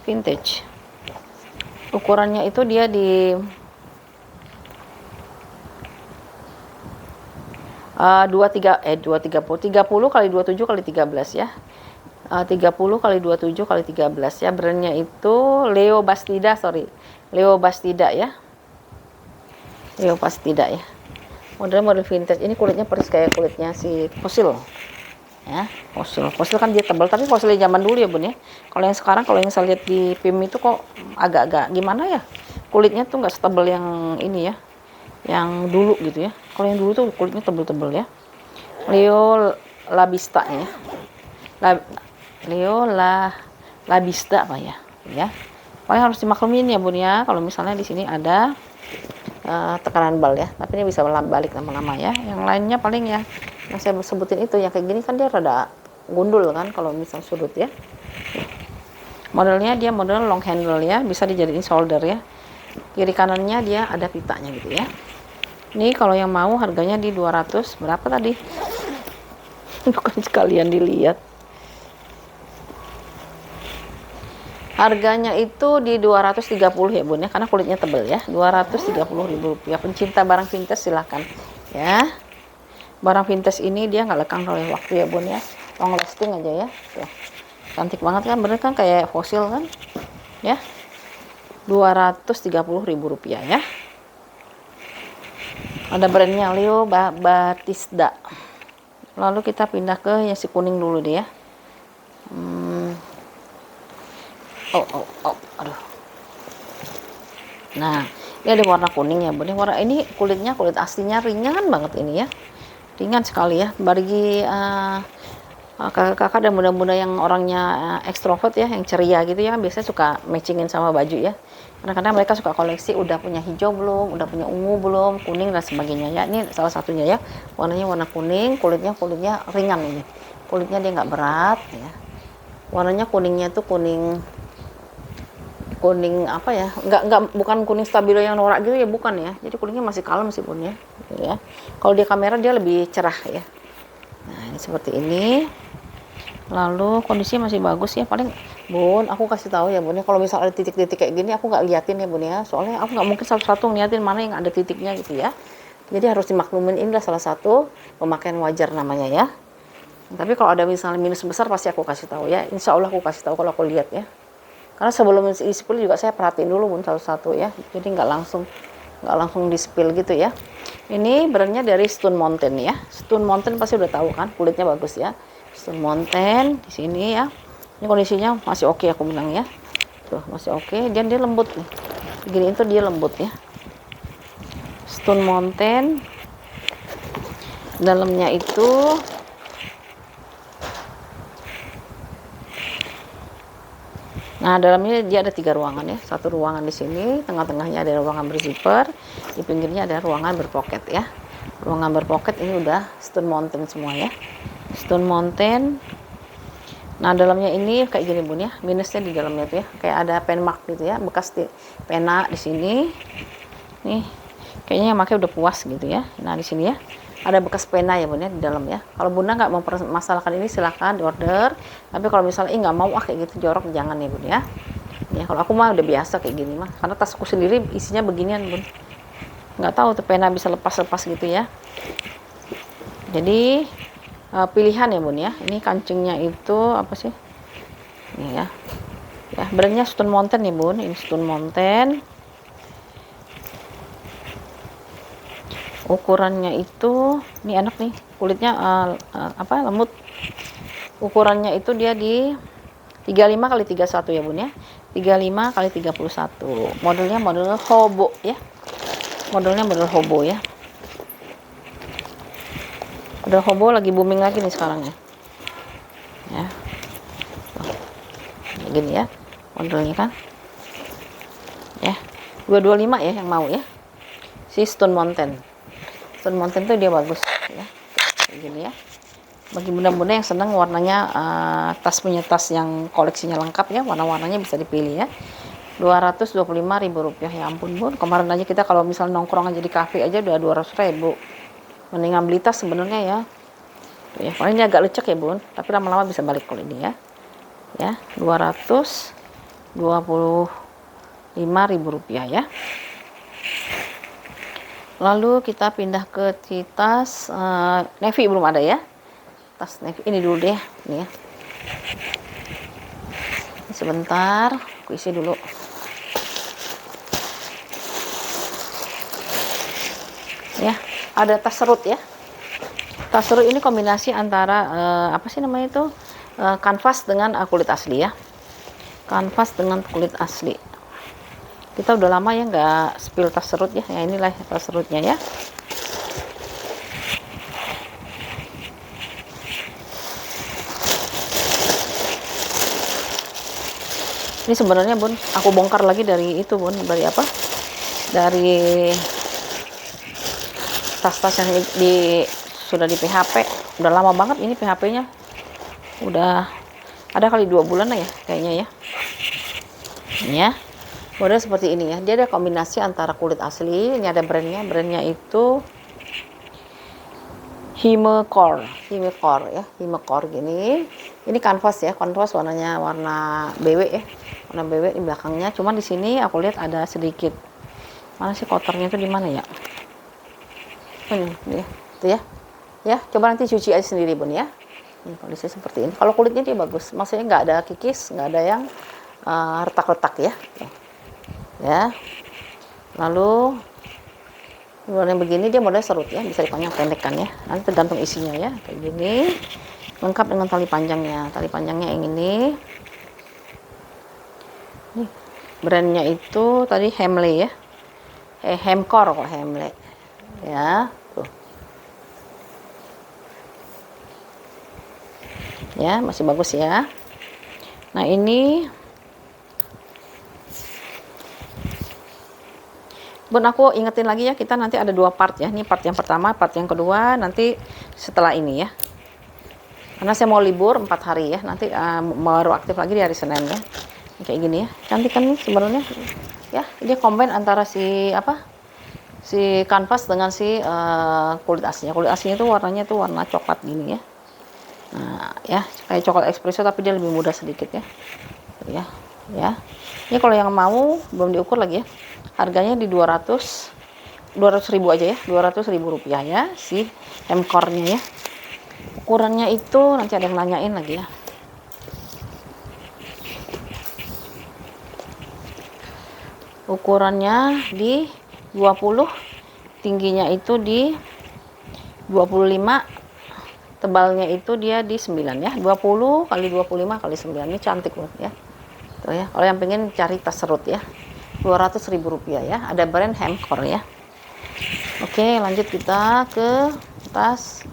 vintage. Ukurannya itu dia di 30 kali 27 kali 13 ya. 30 kali 27 kali 13 ya. Brandnya itu Leo Bastida, Leo Bastida ya. Leo Bastida ya. Model vintage. Ini kulitnya persis kayak kulitnya si fosil ya. Fosil kan dia tebal, tapi fosilnya zaman dulu ya bun ya. Kalau yang sekarang, kalau yang saya lihat di film itu kok agak-agak gimana ya, kulitnya tuh nggak setebal yang ini ya, yang dulu gitu ya. Kalau yang dulu tuh kulitnya tebel-tebel ya. Leo Labista ya. Leo Labista apa ya? Ya. Paling harus dimaklumin ya bun ya, kalau misalnya di sini ada tekanan bal ya, tapi ini bisa balik lama-lama ya. Yang lainnya paling ya yang saya sebutin itu, yang kayak gini kan dia rada gundul kan kalau misal sudut ya. Modelnya dia model long handle ya, bisa dijadiin shoulder ya. Kiri kanannya dia ada pitanya gitu ya. Ini kalau yang mau harganya di 200 berapa tadi? Bukan sekalian dilihat. Harganya itu di 230 ya bun ya, karena kulitnya tebel ya. 230.000 rupiah. Pencinta barang vintage silahkan ya. Barang vintage ini dia nggak lekang oleh waktu ya bun ya, long lasting aja ya. Tuh. Cantik banget kan, bener kan kayak fosil kan ya. 230.000 rupiah ya. Ada brandnya Leo Batista. Lalu kita pindah ke yang si kuning dulu deh ya. Aduh. Nah, ini ada warna kuning ya bun. Warna ini kulitnya kulit aslinya ringan banget ini ya, ringan sekali ya. Bagi kakak-kakak dan bunda-bunda yang orangnya ekstrovert ya, yang ceria gitu ya, biasanya suka matchingin sama baju ya. Kadang-kadang mereka suka koleksi, udah punya hijau belum, udah punya ungu belum, kuning dan sebagainya ya. Ini salah satunya ya, warnanya warna kuning, kulitnya ringan ini, kulitnya dia nggak berat ya. Warnanya kuningnya tuh kuning apa ya, bukan kuning stabilo yang norak gitu ya, bukan ya. Jadi kuningnya masih kalem sih bun ya, ya. Kalau di kamera dia lebih cerah ya. Nah ini seperti ini. Lalu kondisinya masih bagus ya. Paling bun aku kasih tahu ya bun ya, kalau misal ada titik-titik kayak gini aku nggak liatin ya bun ya, soalnya aku nggak mungkin satu-satu ngeliatin mana yang ada titiknya gitu ya. Jadi harus dimaklumin, inilah salah satu pemakaian wajar namanya ya. Tapi kalau ada misalnya minus besar pasti aku kasih tahu ya. Insya Allah aku kasih tahu kalau aku lihat ya. Karena sebelum di-spill juga saya perhatiin dulu bun satu-satu ya. Jadi nggak langsung di-spill gitu ya. Ini brandnya dari Stone Mountain ya. Stone Mountain pasti udah tahu kan, kulitnya bagus ya. Stone Mountain di sini ya. Ini kondisinya masih oke aku bilang ya. Tuh masih oke. Dan dia lembut nih. Begini itu dia lembut ya. Stone Mountain. Dalamnya itu dalamnya dia ada 3 ruangan ya. Satu ruangan di sini, tengah-tengahnya ada ruangan berzipper, di pinggirnya ada ruangan berpoket ya. Ruangan berpoket ini udah stone mountain semua ya. Stone mountain. Nah, dalamnya ini kayak gini Bun ya. Minusnya di dalamnya tuh ya, kayak ada pen mark gitu ya, bekas pena di sini. Nih, kayaknya yang pakai udah puas gitu ya. Nah, di sini ya ada bekas pena ya Bun ya di dalam ya. Kalau Bunda nggak mempermasalahkan ini silahkan di order. Tapi kalau misalnya nggak mau kayak gitu jorok, jangan ya Bun ya. Ya kalau aku mah udah biasa kayak gini mah. Karena tasku sendiri isinya beginian Bun. Nggak tahu tuh pena bisa lepas-lepas gitu ya. Jadi pilihan ya Bun ya. Ini kancingnya itu apa sih? Ini ya. Ya, brandnya Stone Mountain ya Bun. Ini Stone Mountain. Ukurannya itu ini enak nih, kulitnya lembut. Ukurannya itu dia di 35 kali 31 ya Bun ya. 35 kali 31. Modelnya model hobo ya. Modelnya model hobo ya. Model hobo lagi booming lagi nih sekarang ya. Ya. Gini ya modelnya kan. Ya. 225 ya yang mau ya. Si Stone Mountain. Stone Mountain tuh dia bagus ya. Kayak gini ya. Bagi bunda-bunda yang senang warnanya tas punya tas yang koleksinya lengkap ya, warna-warnanya bisa dipilih ya. Rp225.000 ya ampun Bun. Kemarin aja kita kalau misal nongkrong aja di cafe aja udah 200.000. Mendingan beli tas sebenarnya ya. Tuh ya, kalau ini agak lecek ya Bun, tapi lama-lama bisa balik kalau ini ya. Ya, Rp225.000 ya. Lalu kita pindah ke tas navy, belum ada ya. Tas navy ini dulu deh, ini ya. Sebentar, aku isi dulu. Ya, ada tas serut ya. Tas serut ini kombinasi antara apa sih namanya itu? Kanvas dengan kulit asli ya. Kanvas dengan kulit asli. Kita udah lama ya nggak spill tas serut ya. Ya inilah tas serutnya ya. Ini sebenarnya Bun, aku bongkar lagi dari itu Bun, dari apa? Dari tas-tas yang sudah di PHP. Udah lama banget ini PHP-nya. Udah ada kali 2 bulan lah ya kayaknya ya. Ini ya. Model seperti ini ya. Dia ada kombinasi antara kulit asli, ini ada brandnya itu Himekor ya, Himekor gini. Ini kanvas ya, kanvas warnanya warna BW ya. Warna BW di belakangnya. Cuman di sini aku lihat ada sedikit. Mana sih kotornya itu di mana ya? Ini ya. Itu ya. Ya, coba nanti cuci aja sendiri Bun ya. Ini kondisi seperti ini. Kalau kulitnya dia bagus. Maksudnya nggak ada kikis, nggak ada yang retak-retak ya. Ya, lalu yang begini dia model serut ya, bisa dipanjang pendekkan ya, nanti tergantung isinya ya. Kayak gini, lengkap dengan tali panjangnya yang ini. Nih, brandnya itu tadi Hemley ya, Hemkor kok, Hemley ya tuh ya, masih bagus ya. Nah ini Bun, aku ingetin lagi ya, kita nanti ada 2 part ya. Ini part yang pertama, part yang kedua nanti setelah ini ya. Karena saya mau libur 4 hari ya. Nanti baru aktif lagi di hari Senin ya. Kayak gini ya. Cantik kan nih sebenarnya. Ya, dia combine antara si kanvas dengan si kulit aslinya. Kulit aslinya itu warnanya tuh warna coklat gini ya. Nah, ya kayak coklat espresso tapi dia lebih muda sedikit ya. Ya. Ini kalau yang mau belum diukur lagi ya. Harganya di 200.000 aja ya, Rp200.000 ya, si hemkornya ya. Ukurannya itu nanti ada yang nanyain lagi ya. Ukurannya di 20, tingginya itu di 25, tebalnya itu dia di 9 ya, 20 kali 25 kali 9. Ini cantik banget ya. Tuh ya, kalau yang pengen cari tas serut ya. Rp200.000 ya, ada brand Hemkor ya. Oke, lanjut kita ke tas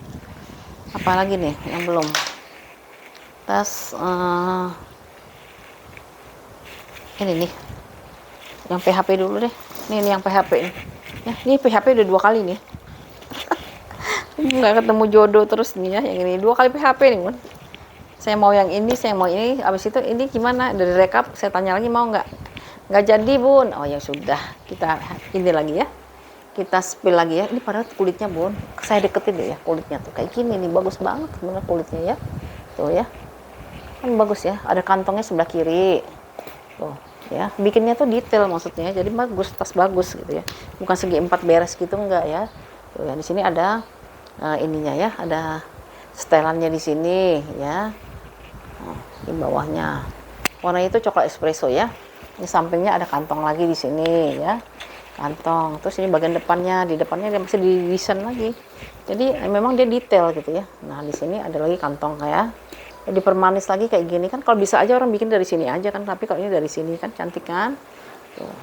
apa lagi nih yang belum, tas ini nih yang PHP dulu deh. Ini yang PHP nih ya, ini PHP udah 2 kali nih. Nggak ketemu jodoh terus nih ya, yang ini 2 kali PHP nih Bun. Saya mau yang ini, saya mau ini, abis itu ini gimana, dari rekap saya tanya lagi mau nggak jadi Bun. Oh ya sudah, kita ini lagi ya, kita spill lagi ya. Ini padahal kulitnya Bun, saya deketin deh ya, kulitnya tuh kayak gini nih, bagus banget sebenarnya kulitnya ya, tuh ya kan bagus ya, ada kantongnya sebelah kiri tuh ya, bikinnya tuh detail maksudnya, jadi bagus, tas bagus gitu ya, bukan segi 4 beres gitu enggak ya. Tuh ya, di sini ada ininya ya, ada setelannya di sini ya. Di bawahnya warna itu coklat espresso ya. Di sampingnya ada kantong lagi di sini ya, kantong. Terus ini bagian depannya, di depannya dia masih didesain lagi. Jadi memang dia detail gitu ya. Nah di sini ada lagi kantong kayak dipermanis lagi kayak gini kan. Kalau bisa aja orang bikin dari sini aja kan, tapi kalau ini dari sini kan cantik kan. Tuh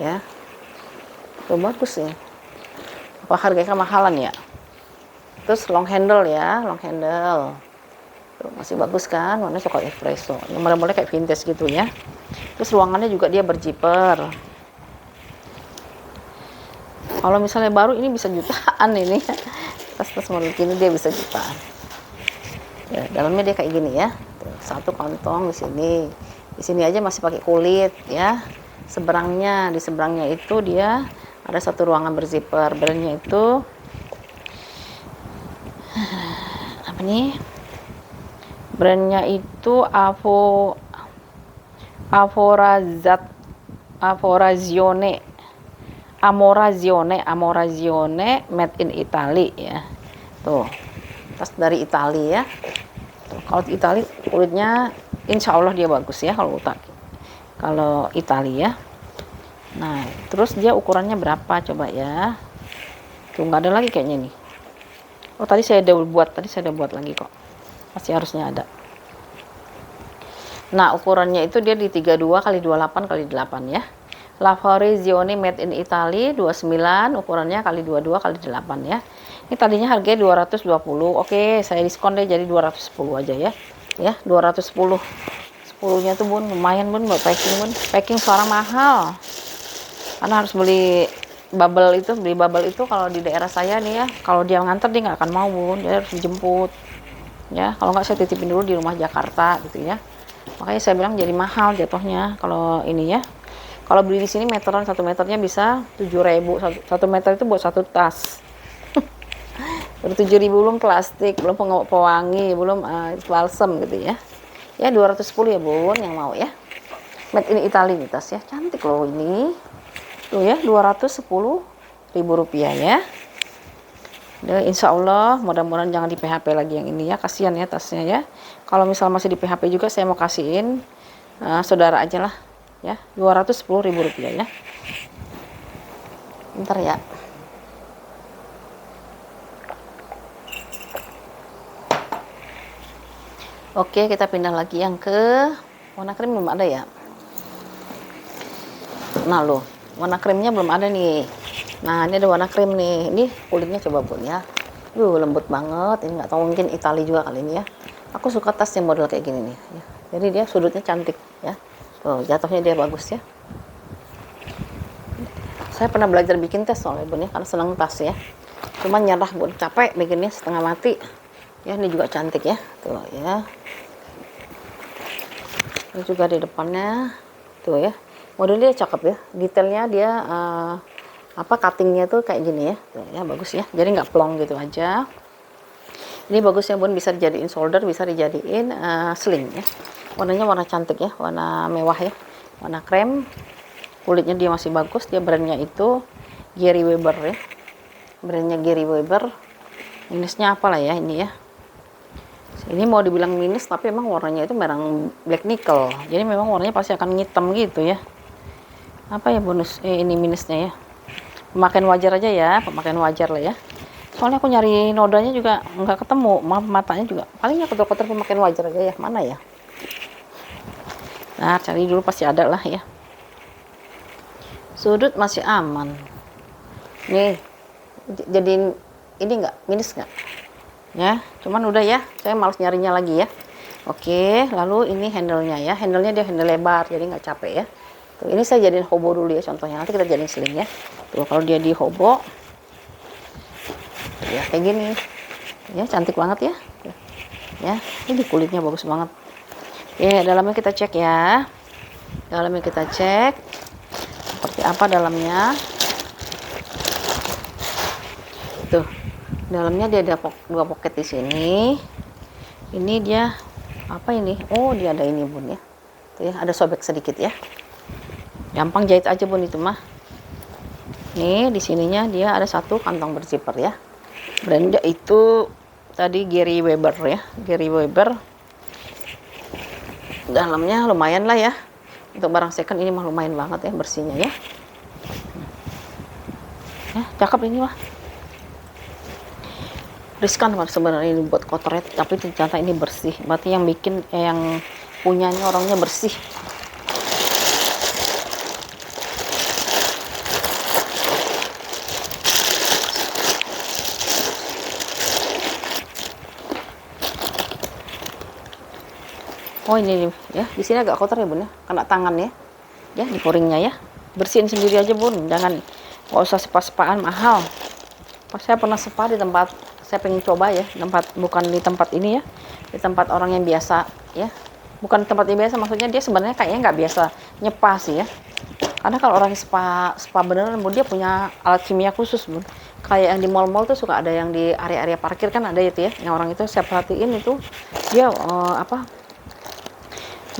ya, tuh bagus ya. Apa harganya kemahalan ya. Terus long handle ya, long handle tuh, masih bagus kan, warna coklat espresso, yang model-model kayak vintage gitu ya. Terus ruangannya juga dia berzipper. Kalau misalnya baru ini bisa jutaan ini. Tas-tas model gini dia bisa jutaan. Ya, dalamnya dia kayak gini ya. Tuh, satu kantong di sini. Di sini aja masih pakai kulit ya. Seberangnya, di seberangnya itu dia ada satu ruangan berzipper. Brandnya itu apa nih? Brandnya itu Amorazione made in Italy ya. Tuh, tas dari Italia ya. Tuh, kalau Italia kulitnya insya Allah dia bagus ya kalau Italia. Nah, terus dia ukurannya berapa coba ya? Tuh nggak ada lagi kayaknya nih. Oh tadi saya udah buat lagi kok. Masih harusnya ada. Nah, ukurannya itu dia di 32 x 28 x 8 ya. Lavorazione made in Italy 29, ukurannya kali 22 x 8 ya. Ini tadinya harganya 220. Oke, saya diskon deh jadi 210 aja ya. Ya, 210. 10-nya tuh Bun, lumayan Bun buat packing Bun. Packing sekarang mahal. Karena harus beli bubble itu kalau di daerah saya nih ya, kalau dia nganter dia nggak akan mau Bun, dia harus dijemput. Ya, kalau nggak saya titipin dulu di rumah Jakarta gitu ya. Makanya saya bilang jadi mahal jatuhnya kalau ini ya. Kalau beli di sini meteran, 1 meternya bisa 7.000. 1 meter itu buat 1 tas. Baru 7.000 belum plastik, belum pewangi, belum balsam gitu ya. Ya 210 ya Bun yang mau ya. Made in Italy nih tas ya. Cantik loh ini. Tuh ya, 210.000 rupiah ya. Dan insya Allah mudah-mudahan jangan di PHP lagi yang ini ya, kasihan ya tasnya ya. Kalau misal masih di PHP juga saya mau kasihin saudara aja lah ya, 210.000 rupiah ya. Bentar ya. Oke, kita pindah lagi yang ke warna krim. Belum ada ya. Nah loh, warna krimnya belum ada nih. Nah ini ada warna krim nih. Ini kulitnya coba Bun ya. Lembut banget. Ini nggak tahu mungkin Italia juga kali ini ya. Aku suka tas yang model kayak gini nih ya. Jadi dia sudutnya cantik ya. Tuh, jatuhnya dia bagus ya. Saya pernah belajar bikin tas soalnya Bun ya, karena senang tas ya. Cuman nyerah Bun, capek bikinnya setengah mati. Ya ini juga cantik ya. Tuh ya. Ini juga di depannya. Tuh ya. Modelnya cakep ya. Detailnya dia cuttingnya tuh kayak gini ya. Tuh ya bagus ya. Jadi nggak plong gitu aja. Ini bagus ya Bun, bisa dijadiin shoulder, bisa dijadiin sling ya. Warnanya warna cantik ya, warna mewah ya, warna krem. Kulitnya dia masih bagus. Dia brandnya itu Gary Weber ya, brandnya Gary Weber. Minusnya apalah ya ini ya. Ini mau dibilang minus tapi emang warnanya itu merah black nickel. Jadi memang warnanya pasti akan hitam gitu ya. Apa ya bonus? Ini minusnya ya. Pemakaian wajar aja ya, pemakaian wajar lah ya. Soalnya aku nyari nodanya juga nggak ketemu, matanya juga. Palingnya kotor-kotor, pemakaian wajar aja ya. Mana ya? Nah, cari dulu pasti ada lah ya. Sudut masih aman. Nih, jadiin ini nggak minus nggak ya, cuman udah ya, saya males nyarinya lagi ya. Oke, lalu ini handle-nya ya, handle-nya dia handle lebar jadi nggak capek ya. Tuh, ini saya jadiin hobo dulu ya contohnya, nanti kita jadiin sling ya. Tuh kalau dia di hobo ya kayak gini ya, cantik banget ya. Ya, ini kulitnya bagus banget. Oke, dalamnya kita cek ya, dalamnya kita cek seperti apa dalamnya. Tuh, dalamnya dia ada dua pocket di sini. Ini dia apa ini? Oh, dia ada ini bun ya. Tuh ya, ada sobek sedikit ya. Gampang jahit aja bun itu mah. Nih di sininya dia ada satu kantong berzipper ya. Brandnya itu tadi Gary Weber ya, Gary Weber. Dalamnya lumayan lah ya. Untuk barang second ini mah lumayan banget ya bersihnya ya. Ya, cakep ini mah. Riskan sebenarnya ini buat kotornya, tapi ternyata ini bersih. Berarti yang bikin yang punyanya orangnya bersih. Oh ini nih, ya di sini agak kotor ya bun ya, kena tangan ya, ya di poringnya ya. Bersihin sendiri aja bun, jangan nggak usah spa-spaan mahal. Pas saya pernah spa di tempat, saya pengen coba ya, tempat bukan di tempat ini ya, di tempat orang yang biasa ya, bukan tempat yang biasa, maksudnya dia sebenarnya kayaknya nggak biasa nyepa sih ya. Karena kalau orang spa beneran bun, dia punya alat kimia khusus bun. Kayak yang di mall-mall tuh suka ada yang di area-area parkir kan ada itu ya, yang orang itu saya perhatiin itu dia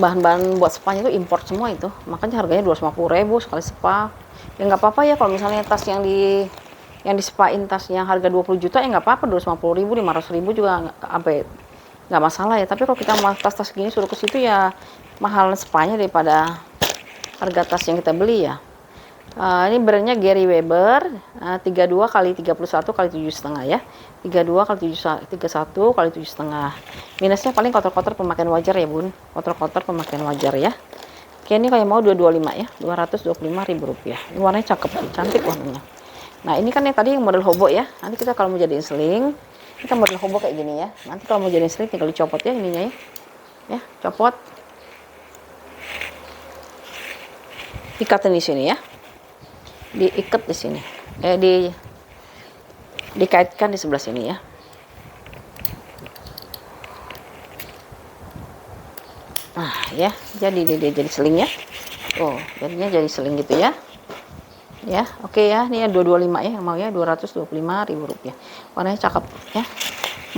bahan-bahan buat spanya itu import semua itu, makanya harganya 250.000 sekali spa. Ya nggak apa-apa ya kalau misalnya tas yang di spain tas yang harga 20 juta ya nggak apa-apa, 250.000 500.000 juga nggak masalah ya. Tapi kalau kita mau tas-tas gini suruh ke situ ya mahal spanya daripada harga tas yang kita beli ya. Ini brandnya Gary Weber, 32 kali 31 kali 7,5 ya, 32 kali 31 kali 7,5. Minusnya paling kotor-kotor pemakaian wajar ya bun, kotor-kotor pemakaian wajar ya. Oke, ini kayak mau 225 ya, 225.000 rupiah. Ini warnanya cakep, cantik warnanya. Nah ini kan yang tadi yang model hobo ya, nanti kita kalau mau jadiin sling, kita model hobo kayak gini ya. Nanti kalau mau jadiin sling tinggal dicopot ya ininya ya, copot, ikatin di sini ya. Diikat di sini, dikaitkan di sebelah sini ya. Nah ya, jadi jadi seling ya. Oh, jadinya jadi seling gitu ya. Ya, oke ya. Ini ya 225 ya, yang mau ya 225.000 rupiah. Warnanya cakep ya.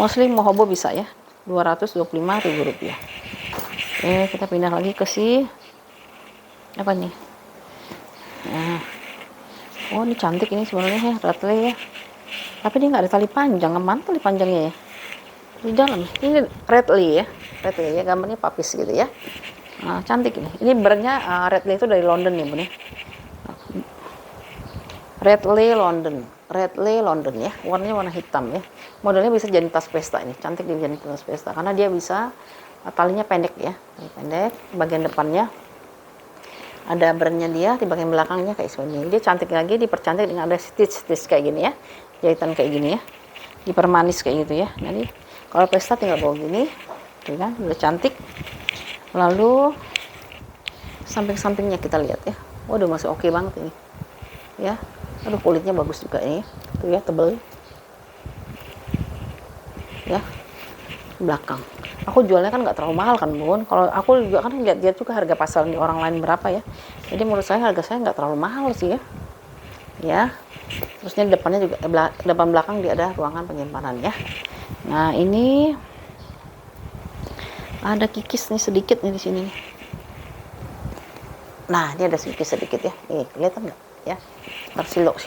Mau sling mau hobo bisa ya. 225.000 rupiah. Oke, kita pindah lagi ke si apa nih? Nah. Oh ini cantik ini sebenarnya ya, ratle ya. Tapi dia nggak ada tali panjang, mana tali panjangnya ya? Di dalam. Ini Redley ya, Redley ya, gambarnya papis gitu ya. Nah, cantik ini. Ini brandnya Redley itu dari London ya bun ya. Redley London ya. Warnanya warna hitam ya. Modelnya bisa jadi tas pesta ini, cantik dia jadi tas pesta karena dia bisa talinya pendek ya, pendek. Bagian depannya ada brandnya dia, di bagian belakangnya kayak seperti ini. Dia cantik lagi, dipercantik dengan ada stitch kayak gini ya, jahitan kayak gini ya, dipermanis kayak gitu ya. Jadi kalau pesta tinggal bawa gini, tuh kan, udah cantik. Lalu samping-sampingnya kita lihat ya, waduh masih oke banget ini, ya. Aduh kulitnya bagus juga ini, tuh ya tebel, ya. Belakang. Aku jualnya kan nggak terlalu mahal kan bun. Kalau aku juga kan lihat juga harga pasar di orang lain berapa ya. Jadi menurut saya harga saya nggak terlalu mahal sih ya. Ya. Terusnya depannya juga depan belakang dia ada ruangan penyimpanan ya. Nah ini ada kikis nih sedikit nih di sini nih. Nah ini ada kikis sedikit ya. Nih kelihatan nggak ya? Tersilok.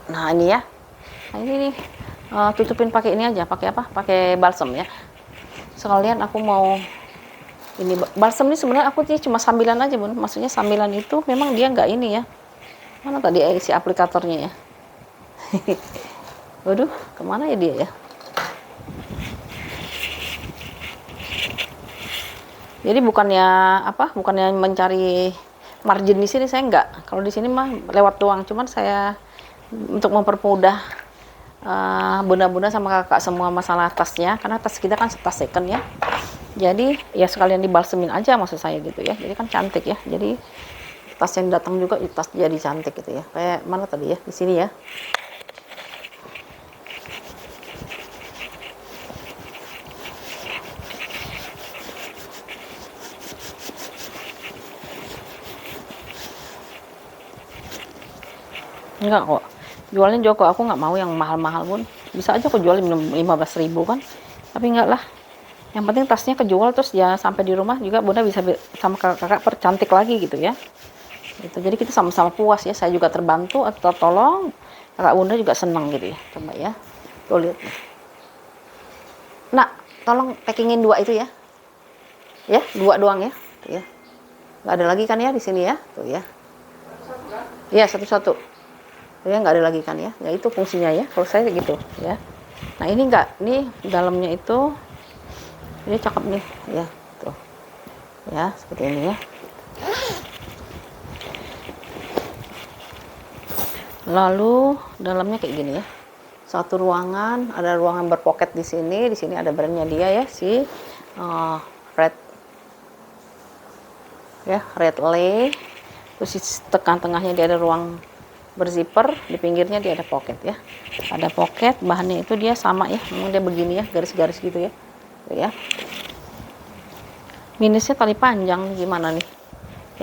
Nah ini ya. Nah ini nih. Tutupin pakai ini aja, pakai apa? Pakai balsam ya. Sekalian aku mau ini balsam ini sebenarnya aku cuma sambilan aja bun. Maksudnya sambilan itu memang dia nggak ini ya. Mana tadi si aplikatornya ya? Waduh, kemana ya dia ya? Jadi bukannya apa? Bukannya mencari margin di sini saya nggak. Kalau di sini mah lewat doang. Cuman saya untuk mempermudah bunda-bunda sama kakak semua masalah tasnya, karena tas kita kan tas second ya. Jadi ya sekalian dibalsemin aja maksud saya gitu ya. Jadi kan cantik ya. Jadi tas yang datang juga tas jadi cantik gitu ya. Kayak mana tadi ya? Di sini ya. Enggak kok, jualnya Joko, aku nggak mau yang mahal-mahal pun, bisa aja aku jual 15.000 kan, tapi enggak lah, yang penting tasnya kejual, terus ya sampai di rumah juga bunda bisa sama kakak percantik lagi gitu ya, gitu. Jadi kita sama-sama puas ya, saya juga terbantu atau tolong, kakak bunda juga senang gitu ya. Coba ya, tuh lihat, nak tolong packingin 2 itu ya, ya 2 doang ya, tuh ya, nggak ada lagi kan ya di sini ya, tuh ya, ya satu-satu ya, nggak ada lagi kan ya. Ya itu fungsinya ya, kalau saya gitu ya. Nah ini enggak, nih dalamnya itu ini cakep nih ya, tuh ya, seperti ini ya. Lalu dalamnya kayak gini ya, satu ruangan, ada ruangan berpoket di sini ada brandnya dia ya, si Red ya, Red Lay. Terus di tengah-tengahnya dia ada ruang berzipper, di pinggirnya dia ada pocket ya, ada pocket. Bahannya itu dia sama ya, memang dia begini ya, garis-garis gitu ya. Tuh ya, minusnya tali panjang gimana nih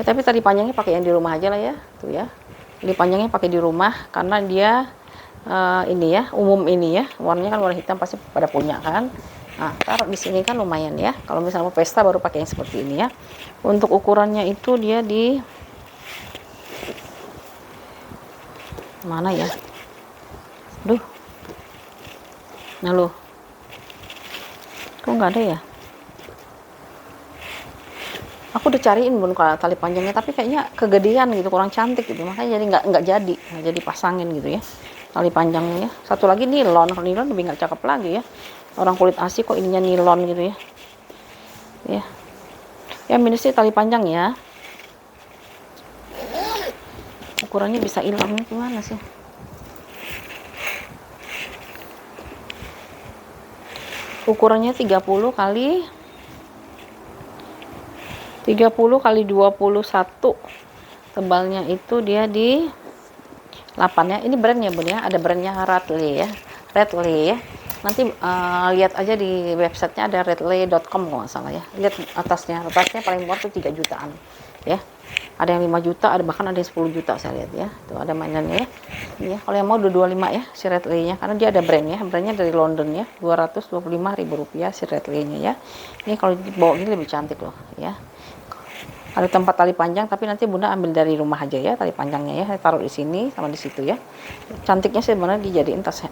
ya, tapi tali panjangnya pakai yang di rumah aja lah ya, tuh ya, tali panjangnya pakai di rumah karena dia ini ya, umum ini ya, warnanya kan warna hitam, pasti pada punya kan. Nah taruh di sini kan lumayan ya, kalau misalnya mau pesta baru pakai yang seperti ini ya. Untuk ukurannya itu dia di mana ya, duh, nah lo kok nggak ada ya, aku udah cariin bun tali panjangnya, tapi kayaknya kegedean gitu, kurang cantik gitu, makanya jadi nggak jadi pasangin gitu ya tali panjangnya ya. Satu lagi nilon lebih nggak cakep lagi ya, orang kulit asli kok ininya nilon gitu ya. Ya minusnya tali panjang ya, ukurannya bisa hilangnya gimana sih. Ukurannya 30 kali 21, tebalnya itu dia di 8 ya. Ini brandnya bun ya, ada brandnya Red Lay ya, Red Lay ya. Nanti lihat aja di websitenya, ada redlay.com kalau nggak salah ya. Lihat atasnya paling murah tuh 3 jutaan ya, ada yang 5 juta, ada bahkan ada yang 10 juta saya lihat ya. Tuh ada mainannya ya. Ini ya, kalau yang mau 25 ya si Red Lay nya, karena dia ada brandnya dari London ya, 225.000 rupiah si Red Lay nya ya. Ini kalau dibawa ini lebih cantik loh ya. Ada tempat tali panjang, tapi nanti bunda ambil dari rumah aja ya tali panjangnya ya, saya taruh di sini sama di situ ya. Cantiknya sebenarnya dijadiin tas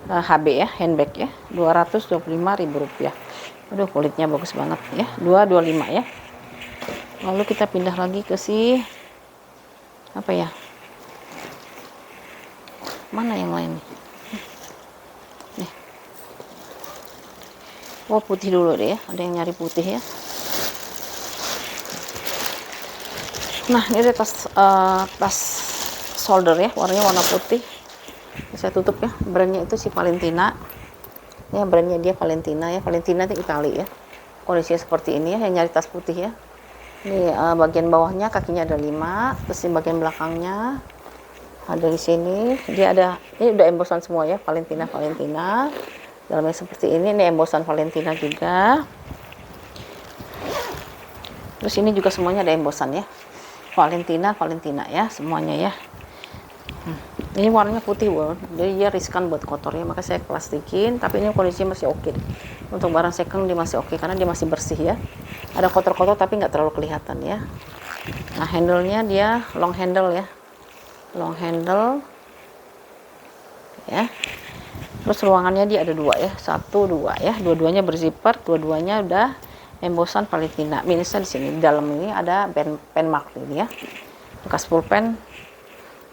HB ya, handbag ya, 225.000 rupiah. Aduh kulitnya bagus banget ya, 225 ya. Lalu kita pindah lagi ke si apa ya, mana yang lain nih. Oh putih dulu deh ya, ada yang nyari putih ya. Nah ini ada tas shoulder ya, warnanya warna putih. Saya tutup ya, brandnya itu si Valentina ya, brandnya dia Valentina ya, Valentina itu Itali ya. Kondisinya seperti ini ya, yang nyari tas putih ya. Ini bagian bawahnya kakinya ada 5, terus di bagian belakangnya ada di sini dia ada, ini udah embosan semua ya, Valentina dalamnya seperti ini embosan Valentina juga. Terus ini juga semuanya ada embosan ya, Valentina ya semuanya ya. Ini warnanya putih bun, jadi dia riskan buat kotor ya, maka saya plastikin, tapi ini kondisinya masih oke. Untuk barang second dia masih oke karena dia masih bersih ya. Ada kotor-kotor tapi nggak terlalu kelihatan ya. Nah handle-nya dia long handle ya, ya. Terus ruangannya dia ada 2 ya, 1 2 ya, dua-duanya berzipper, dua-duanya udah embosan Valentina. Minusnya di sini, di dalam ini ada pen mark ini ya, bekas pulpen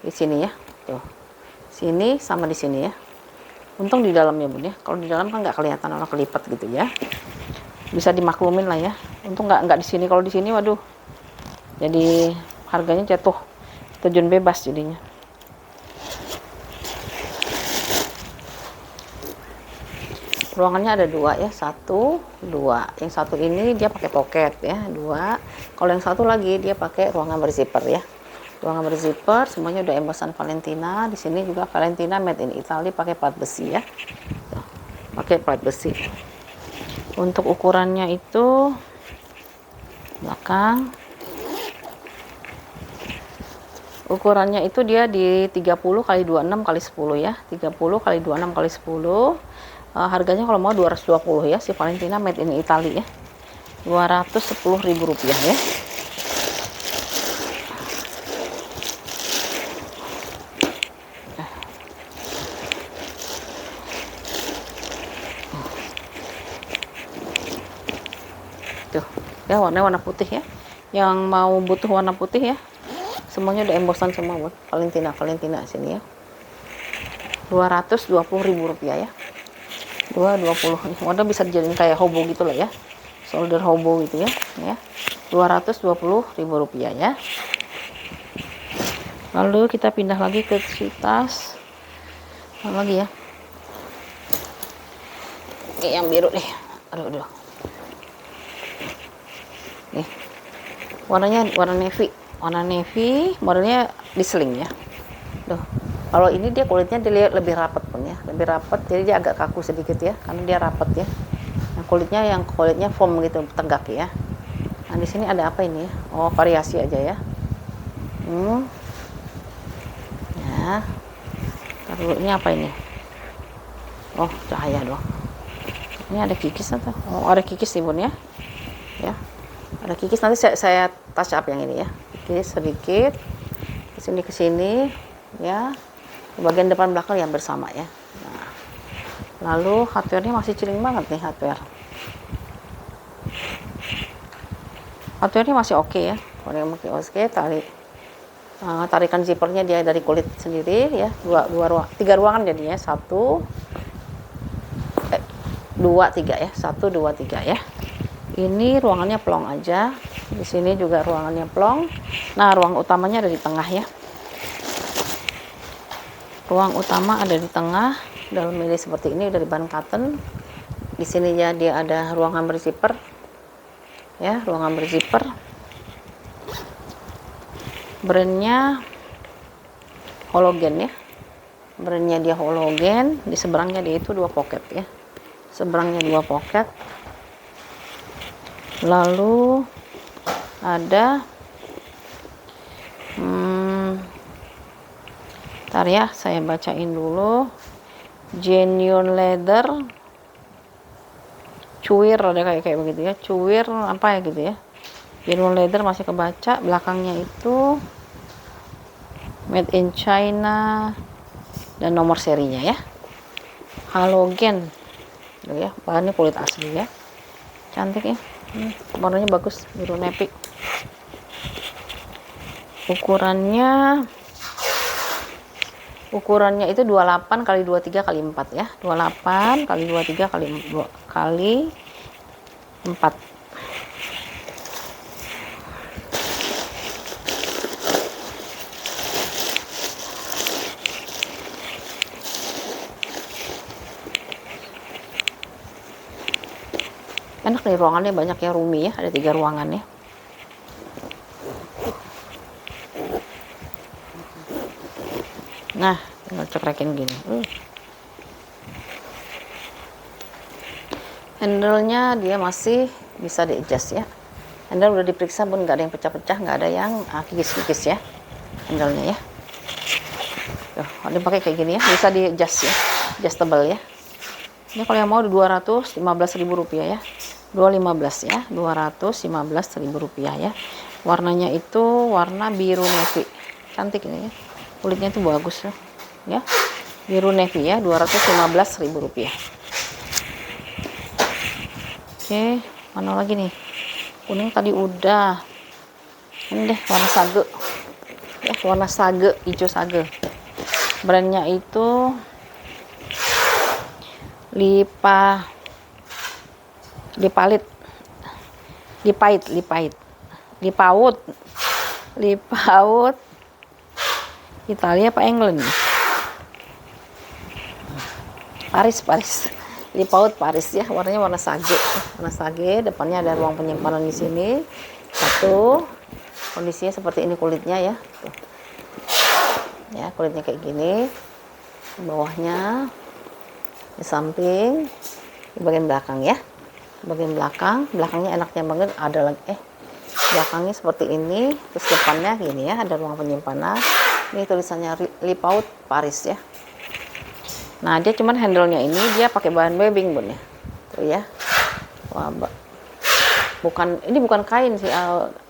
di sini ya, tuh sini sama di sini ya. Untung di dalamnya bun ya, kalau di dalam kan nggak kelihatan, orang kelipat gitu ya, bisa dimaklumin lah ya. Untung nggak di sini, kalau di sini waduh, jadi harganya jatuh terjun bebas jadinya. ruangannya ada dua ya, satu dua. Yang satu ini dia pakai pocket ya, dua. Kalau yang satu lagi dia pakai ruangan berzipper ya, ruangan berzipper. Semuanya udah embosan Valentina. Di sini juga Valentina made in Italy, pakai plat besi ya. Tuh, pakai plat besi. Untuk ukurannya itu belakang, ukurannya itu dia di 30 kali 26 kali 10 ya, 30 kali 26 kali 10. Harganya kalau mau 220 ya, si Valentina made in Italy ya, 210.000 rupiah ya. Tuh ya, warna putih ya, yang mau butuh warna putih ya, semuanya udah embosan semua buat Valentina sini ya, 220.000 rupiah ya. 220. Model bisa dijadiin kayak hobo gitu lah ya, shoulder hobo gitu ya, 220.000 rupiah ya. Lalu kita pindah lagi ke si tas apa lagi ya, yang biru deh. Aduh nih, warnanya warna navy, modelnya diseling ya. Kalau ini dia kulitnya dilihat lebih rapat pun ya, lebih rapat, jadi dia agak kaku sedikit ya, karena dia rapat ya. Nah, kulitnya foam gitu, tegak ya. Nah, di sini ada apa ini ya? Oh, variasi aja ya. Ya. Taruh, ini apa ini? Oh, cahaya doang. Ini ada kikis atau? Oh, ada kikis nih bun ya. Ya. Ada kikis, nanti saya touch up yang ini ya. Kikis sedikit. Ke sini ya. Bagian depan belakang yang bersama ya. Nah, lalu hardware-nya masih ciling banget nih hardware-nya masih oke ya. Kalau masih oke, tarikan zippernya dia dari kulit sendiri ya. Tiga ruangan jadinya, 1, 2, 3 ya, 1, 2, 3 ya. Ini ruangannya plong aja. Di sini juga ruangannya plong. Nah, ruang utamanya ada di tengah ya. Ruang utama ada di tengah, dalam ini seperti ini dari bahan cotton. Di sini ya dia ada ruangan berzipper. Ya, ruangan berzipper. Brandnya halogen ya. Brandnya dia halogen, di seberangnya dia itu 2 pocket ya. Seberangnya 2 pocket. Lalu ada ntar ya, saya bacain dulu. Genuine leather, cuir, ada kayak begitu ya, cuir apa ya gitu ya. Genuine leather masih kebaca. Belakangnya itu made in China dan nomor serinya ya. Halogen ya, bahannya kulit asli ya, cantik ya. Warnanya bagus, biru navy. Ukurannya itu 28 kali 23 kali 4 ya. 28 kali 23 kali 4. Enak nih, ruangannya banyak ya, roomy ya, ada 3 ruangan ya. Nah, tinggal cekrekin gini. Handle-nya dia masih bisa di-adjust ya. Handle udah diperiksa pun nggak ada yang pecah-pecah, nggak ada yang kikis-kikis ya handle-nya ya. Tuh, ada pakai kayak gini ya, bisa di-adjust ya, adjustable ya. Ini kalau yang mau 215.000 rupiah ya. 215 ya, 215.000 rupiah ya. Warnanya itu warna biru navy, cantik ini ya. Kulitnya itu bagus ya. Biru navy ya, 215.000 rupiah. Oke, mana lagi nih? Kuning tadi udah. Ini deh warna sage. Ya, warna sage, hijau sage. Brandnya itu Lipaut Italia apa England? Paris Lip Out Paris ya, warnanya warna sage. Warna sage, depannya ada ruang penyimpanan di sini. Satu, kondisinya seperti ini kulitnya ya. Tuh. Ya, kulitnya kayak gini. Bawahnya, di samping, di bagian belakang ya. Bagian belakang, belakangnya enaknya banget ada lagi belakangnya seperti ini, terus depannya gini ya, ada ruang penyimpanan. Ini tulisannya Lip Out Paris ya. Nah, dia cuman handle-nya ini dia pakai bahan webbing bun ya. Tuh ya. Wah, ini bukan kain sih,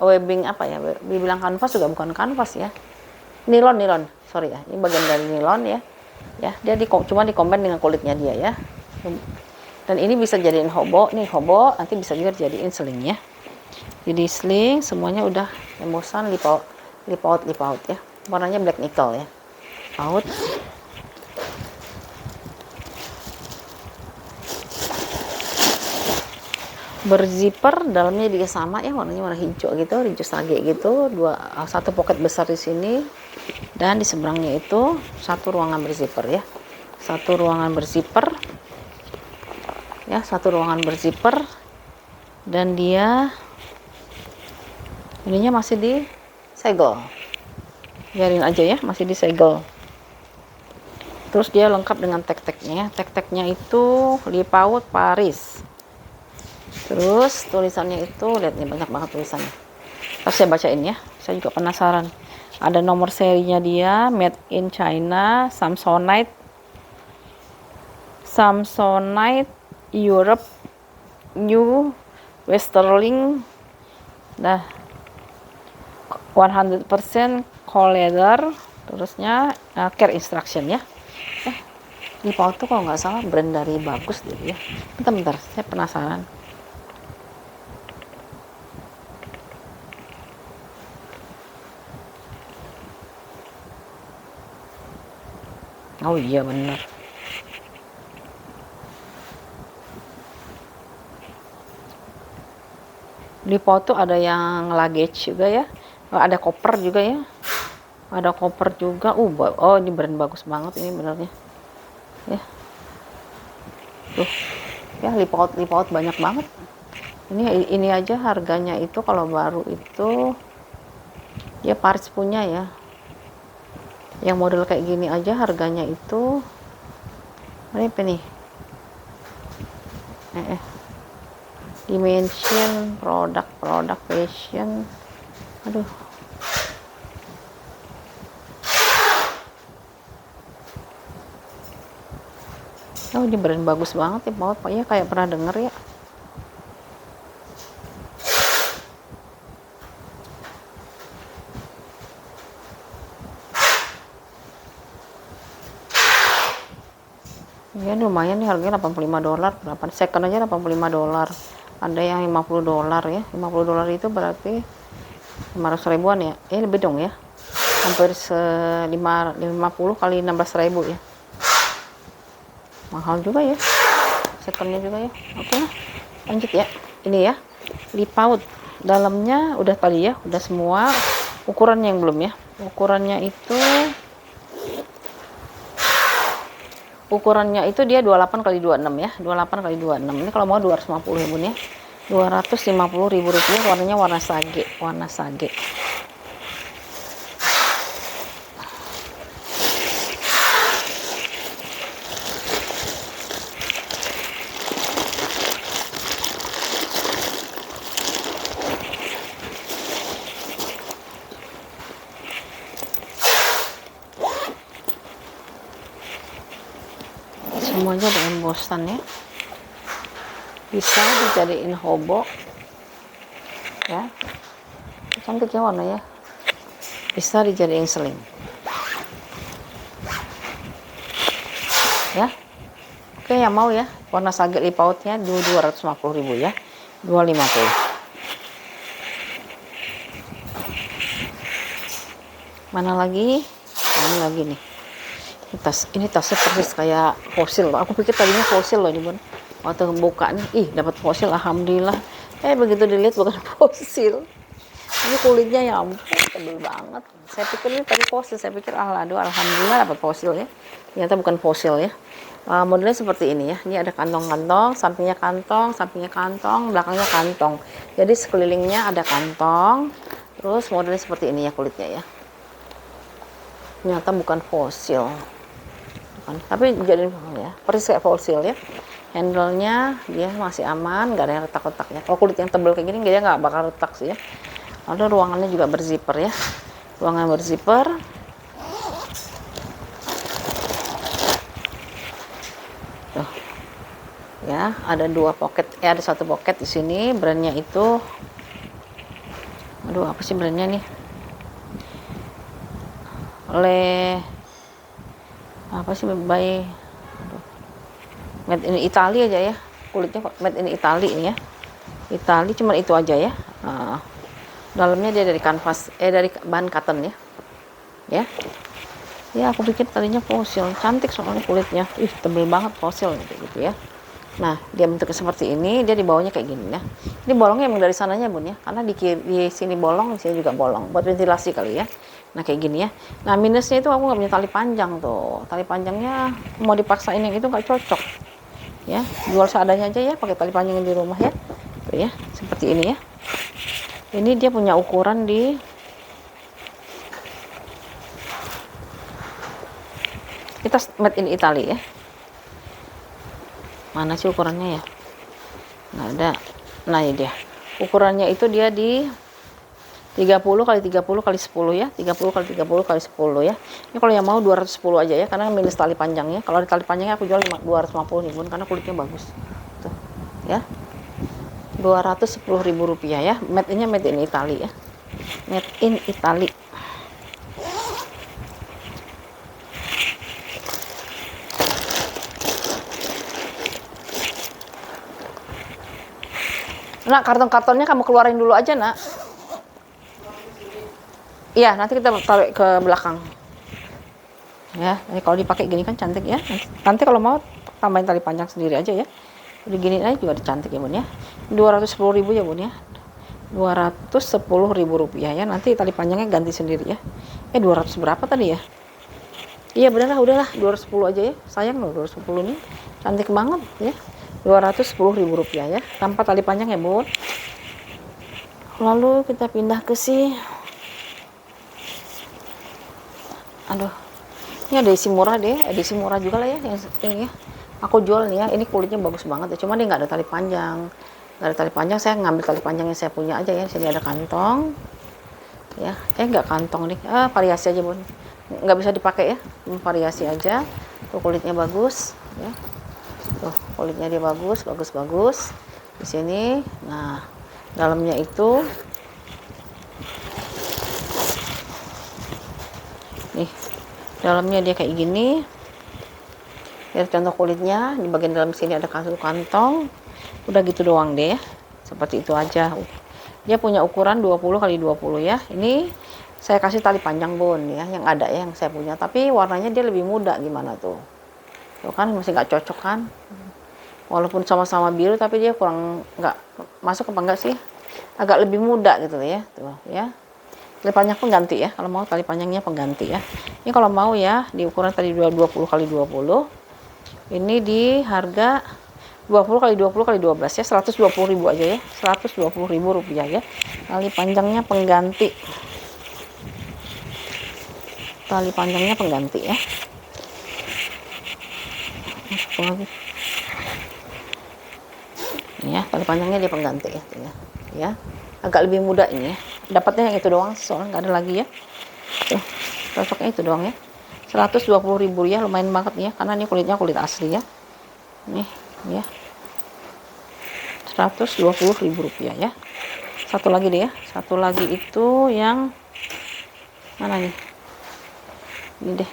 webbing apa ya? Dibilang kanvas juga bukan kanvas ya. Nilon, sorry ya. Ini bagian dari nilon ya. Ya, dia cuma dikombin dengan kulitnya dia ya. Dan ini bisa jadiin hobo, nih hobo, nanti bisa juga jadiin sling ya. Jadi sling semuanya udah embosan lip out ya. Warnanya black nickel ya. Out. Berzipper, dalamnya juga sama ya, warnanya warna hijau gitu, hijau sage gitu. Satu pocket besar di sini dan di seberangnya itu satu ruangan berzipper ya. Satu ruangan berzipper. Ya, satu ruangan berzipper dan dia ininya masih di segel. Biarin aja ya, masih di segel. Terus dia lengkap dengan tek-teknya. Tek-teknya itu Lip Out Paris. Terus tulisannya itu, lihat nih banyak banget tulisannya. Terus saya bacain ya, saya juga penasaran. Ada nomor serinya dia, made in China, Samsonite Europe, New Westerling, nah 100% cold leather, terusnya care instruction ya. Lip Out tuh kalau nggak salah brand dari bagus deh ya. Bentar, saya penasaran. Oh iya bener. Lip Out tuh ada yang luggage juga ya. Ada koper juga ya. Ada koper juga. Oh ini brand bagus banget ini benernya. Ya. Tuh. Ya Lip Out banyak banget. Ini aja harganya itu kalau baru itu ya Paris punya ya. Yang model kayak gini aja harganya itu berapa nih? Dimension, produk fashion. Aduh. Oh, ini brand bagus banget ya, Pak ya, kayak pernah denger ya. Ya lumayan nih harganya $85, berapa second aja $85. Ada yang $50 ya. $50 itu berarti 500 ribuan ya. Lebih dong ya. Hampir 50 kali 16 ribu ya. Mahal juga ya. Secondnya juga ya. Oke lah. Lanjut ya. Ini ya. Lip Out. Dalamnya udah tadi ya, udah semua. Ukurannya yang belum ya. Ukurannya itu dia 28 kali 26 ya, 28 kali 26. Ini kalau mau 250 ya bun ya, 250 ribu rupiah. Warnanya warna sage, semuanya ada embosan ya, bisa dijadiin hobo ya, cantik ya warnanya, bisa dijadiin sling ya. Oke, yang mau ya warna sage Lip Outnya 250 ribu ya, 250. Mana lagi nih. Ini tasnya persis kayak fosil loh. Aku pikir tadinya fosil loh ini bun. Waktu buka nih, dapat fosil, alhamdulillah. Begitu dilihat bukan fosil. Ini kulitnya ya ampun, tebel banget. Saya pikir ini tadi fosil. Saya pikir aduh alhamdulillah dapat fosil ya. Ternyata bukan fosil ya. Modelnya seperti ini ya. Ini ada kantong-kantong, sampingnya kantong, sampingnya kantong, belakangnya kantong. Jadi sekelilingnya ada kantong. Terus modelnya seperti ini ya kulitnya ya. Ternyata bukan fosil. Bukan, tapi jadi ya, persis kayak fosil ya. Handle-nya dia masih aman, nggak ada yang retak-retaknya. Kalau kulit yang tebal kayak gini dia nggak bakal retak sih ya. Lalu ruangannya juga berzipper ya. Ruangan berzipper. Tuh. Ya, ada dua pocket, ada satu pocket di sini. Brandnya itu, aduh apa sih brandnya nih? Apa sih by Made in Italy aja ya, kulitnya kok made in Italy ini ya. Italy cuma itu aja ya. Dalamnya dia dari kanvas, dari bahan cotton ya. Ya. Ya aku pikir tadinya fosil, cantik soalnya kulitnya. Tebel banget fosil gitu ya. Nah, dia bentuknya seperti ini, dia di bawahnya kayak gini ya. Ini bolongnya emang dari sananya Bun ya, karena di sini bolong, di sini juga bolong, buat ventilasi kali ya. Nah kayak gini ya. Nah minusnya itu aku nggak punya tali panjang tuh. Tali panjangnya mau dipaksain yang itu nggak cocok. Ya, jual seadanya aja ya, pakai tali panjang di rumah ya. Tuh ya, seperti ini ya. Ini dia punya ukuran di kita made in Italy ya. Mana sih ukurannya ya? Nggak ada. Nah ini dia. Ukurannya itu dia di 30 kali 30 kali 10 ya, 30 kali 30 kali 10 ya. Ini kalau yang mau 210 aja ya, karena minus tali panjangnya. Kalau di tali panjangnya aku jual 250 nih Bun, karena kulitnya bagus. Tuh, ya. Rp210.000 ya. Made in Italy ya. Made in Italy. Nak, karton-kartonnya kamu keluarin dulu aja, Nak. Iya, nanti kita taruh ke belakang. Ya, ini kalau dipakai gini kan cantik ya. Nanti kalau mau tambahin tali panjang sendiri aja ya. Udah gini aja juga cantik ya Bun ya. 210.000 ya Bun ya. Rp210.000 ya. Nanti tali panjangnya ganti sendiri ya. 200 berapa tadi ya? Iya bener lah, udahlah 210 aja ya. Sayang loh 210 nih. Cantik banget ya. Rp210.000 ya. Tanpa tali panjang ya Bun. Lalu kita pindah ke aduh, ini ada edisi murah deh, edisi murah juga lah ya yang ini ya. Aku jual nih ya, ini kulitnya bagus banget ya, cuma dia nggak ada tali panjang. Nggak ada tali panjang, saya ngambil tali panjang yang saya punya aja ya. Sini ada kantong ya, nggak kantong nih, variasi aja Bun, nggak bisa dipakai ya, variasi aja. Tuh kulitnya bagus ya, tuh kulitnya dia bagus di sini. Nah dalamnya itu nih, dalamnya dia kayak gini. Lihat contoh kulitnya, di bagian dalam sini ada kantong. Udah gitu doang deh ya. Seperti itu aja. Dia punya ukuran 20 kali 20 ya. Ini saya kasih tali panjang Bun ya, yang ada ya, yang saya punya. Tapi warnanya dia lebih muda, gimana tuh? Tuh kan masih nggak cocok kan? Walaupun sama-sama biru tapi dia kurang nggak masuk apa enggak sih? Agak lebih muda gitu ya. Tuh ya. Tali panjang pengganti ya, kalau mau tali panjangnya pengganti ya. Ini kalau mau ya di ukuran tadi 20 kali 20, ini di harga 20 kali 20 kali 12 ya, 120.000 aja ya, Rp120.000 ya. Tali panjangnya pengganti, tali panjangnya pengganti ya. Ini ya, tali panjangnya dia pengganti ya. Agak lebih muda ini ya. Dapatnya yang itu doang, soalnya nggak ada lagi ya. Tuh, cocoknya itu doang ya. 120.000 ya, lumayan banget ya, karena ini kulitnya kulit asli ya. Nih ya, Rp120.000 ya. Satu lagi deh ya, satu lagi itu yang mana nih? Ini deh.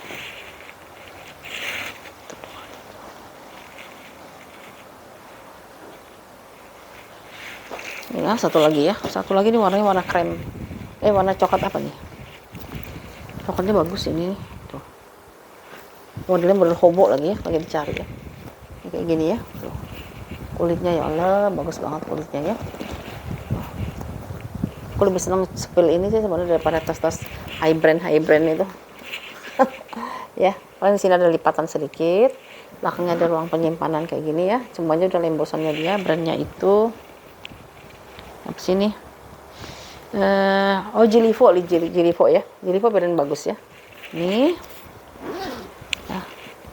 Ya, satu lagi ini warnanya warna krem, warna coklat apa nih, coklatnya bagus ini tuh, modelnya model hobo lagi ya, lagi dicari ya, kayak gini ya tuh. Kulitnya ya Allah bagus banget kulitnya ya. Aku lebih senang spill ini sih sebenarnya daripada tas-tas high brand itu. Ya, paling di sini ada lipatan sedikit, belakangnya ada ruang penyimpanan kayak gini ya. Semuanya udah embosannya dia. Brandnya itu apa sini? Oh, Jilivo ya. Jilivo brand bagus ya. Nih. Nah,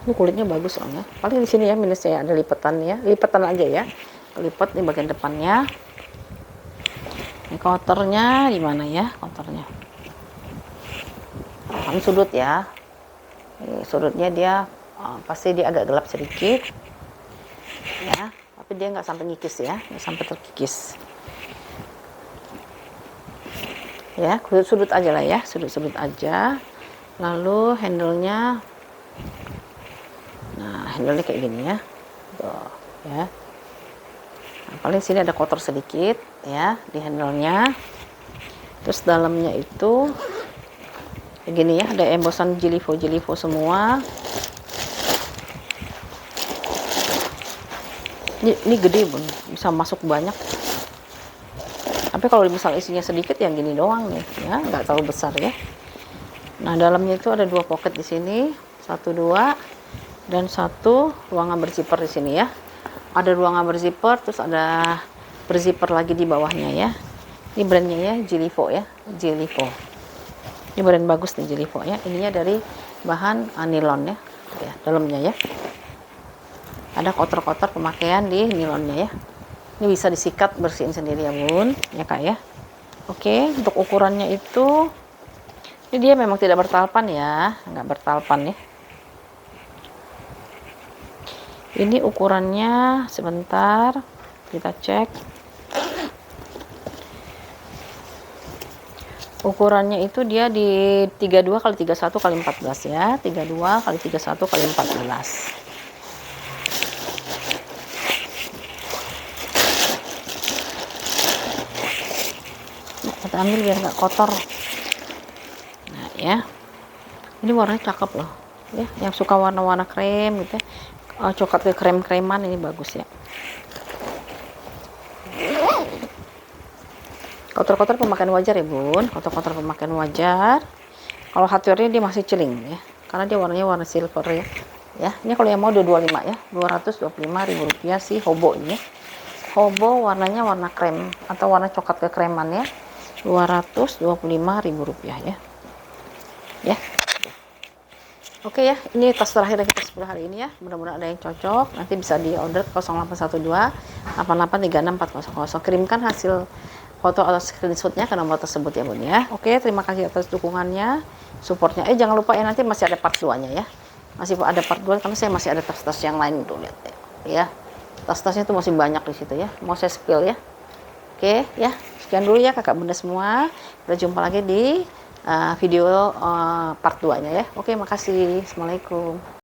ini kulitnya bagus soalnya. Paling di sini ya minusnya ada lipetannya. Lipatan aja ya. Lipat di bagian depannya. Ini counternya di mana ya? Counternya. Ini sudut ya. Ini sudutnya dia pasti dia agak gelap sedikit. Ya, tapi dia nggak sampai ngikis ya, nggak sampai terkikis. Ya, sudut aja lah ya, sudut-sudut aja. Lalu handle-nya, nah handle-nya kayak gini ya, tuh ya. Nah, paling sini ada kotor sedikit ya di handle-nya. Terus dalamnya itu kayak gini ya, ada embosan Jilivo semua. Ini gede bun, bisa masuk banyak. Tapi kalau misal isinya sedikit yang gini doang nih ya, nggak terlalu besar ya. Nah dalamnya itu ada 2 pocket di sini, 1 2 dan 1 ruangan berzipper di sini ya. Ada ruangan berzipper, terus ada berzipper lagi di bawahnya ya. Ini brandnya ya Jilivo ya, Jilivo. Ini brand bagus nih Jilivo ya. Ininya dari bahan nilon ya, ya dalamnya ya. Ada kotor-kotor pemakaian di nilonnya ya. Ini bisa disikat bersihin sendiri ya bun ya kak ya. Oke, untuk ukurannya itu ini dia memang tidak bertalpan ya, nggak bertalpan ya. Ini ukurannya sebentar kita cek. Ukurannya itu dia di 32 kali 31 kali 14 ya, 32 kali 31 kali 14. Kita ambil biar nggak kotor. Nah ya, ini warnanya cakep loh ya, yang suka warna-warna krem gitu ya, coklat ke krem-kreman ini bagus ya. Kotor-kotor pemakaian wajar ya bun, kotor-kotor pemakaian wajar. Kalau hardware-nya dia masih celing ya, karena dia warnanya warna silver ya. Ya, ini kalau yang mau 225 ya, Rp225.000 sih hobo ini. Hobo warnanya warna krem atau warna coklat kekreman ya. Rp225.000 ya. Ya. Oke ya, ini tas terakhir yang kita sepuluh hari ini ya. Mudah-mudahan ada yang cocok. Nanti bisa di order 0812 8836 400. Kirimkan hasil foto atau screenshotnya ke nomor tersebut ya bun ya. Oke, terima kasih atas dukungannya, supportnya. Jangan lupa ya, nanti masih ada part 2 nya ya. Masih ada part 2 karena saya masih ada tas-tas yang lain tuh lihat ya. Tas-tasnya tuh masih banyak di situ ya. Mau saya spill ya. Oke ya, sekian dulu ya kakak bunda semua. Kita jumpa lagi di video part 2 nya ya. Oke, makasih. Assalamualaikum.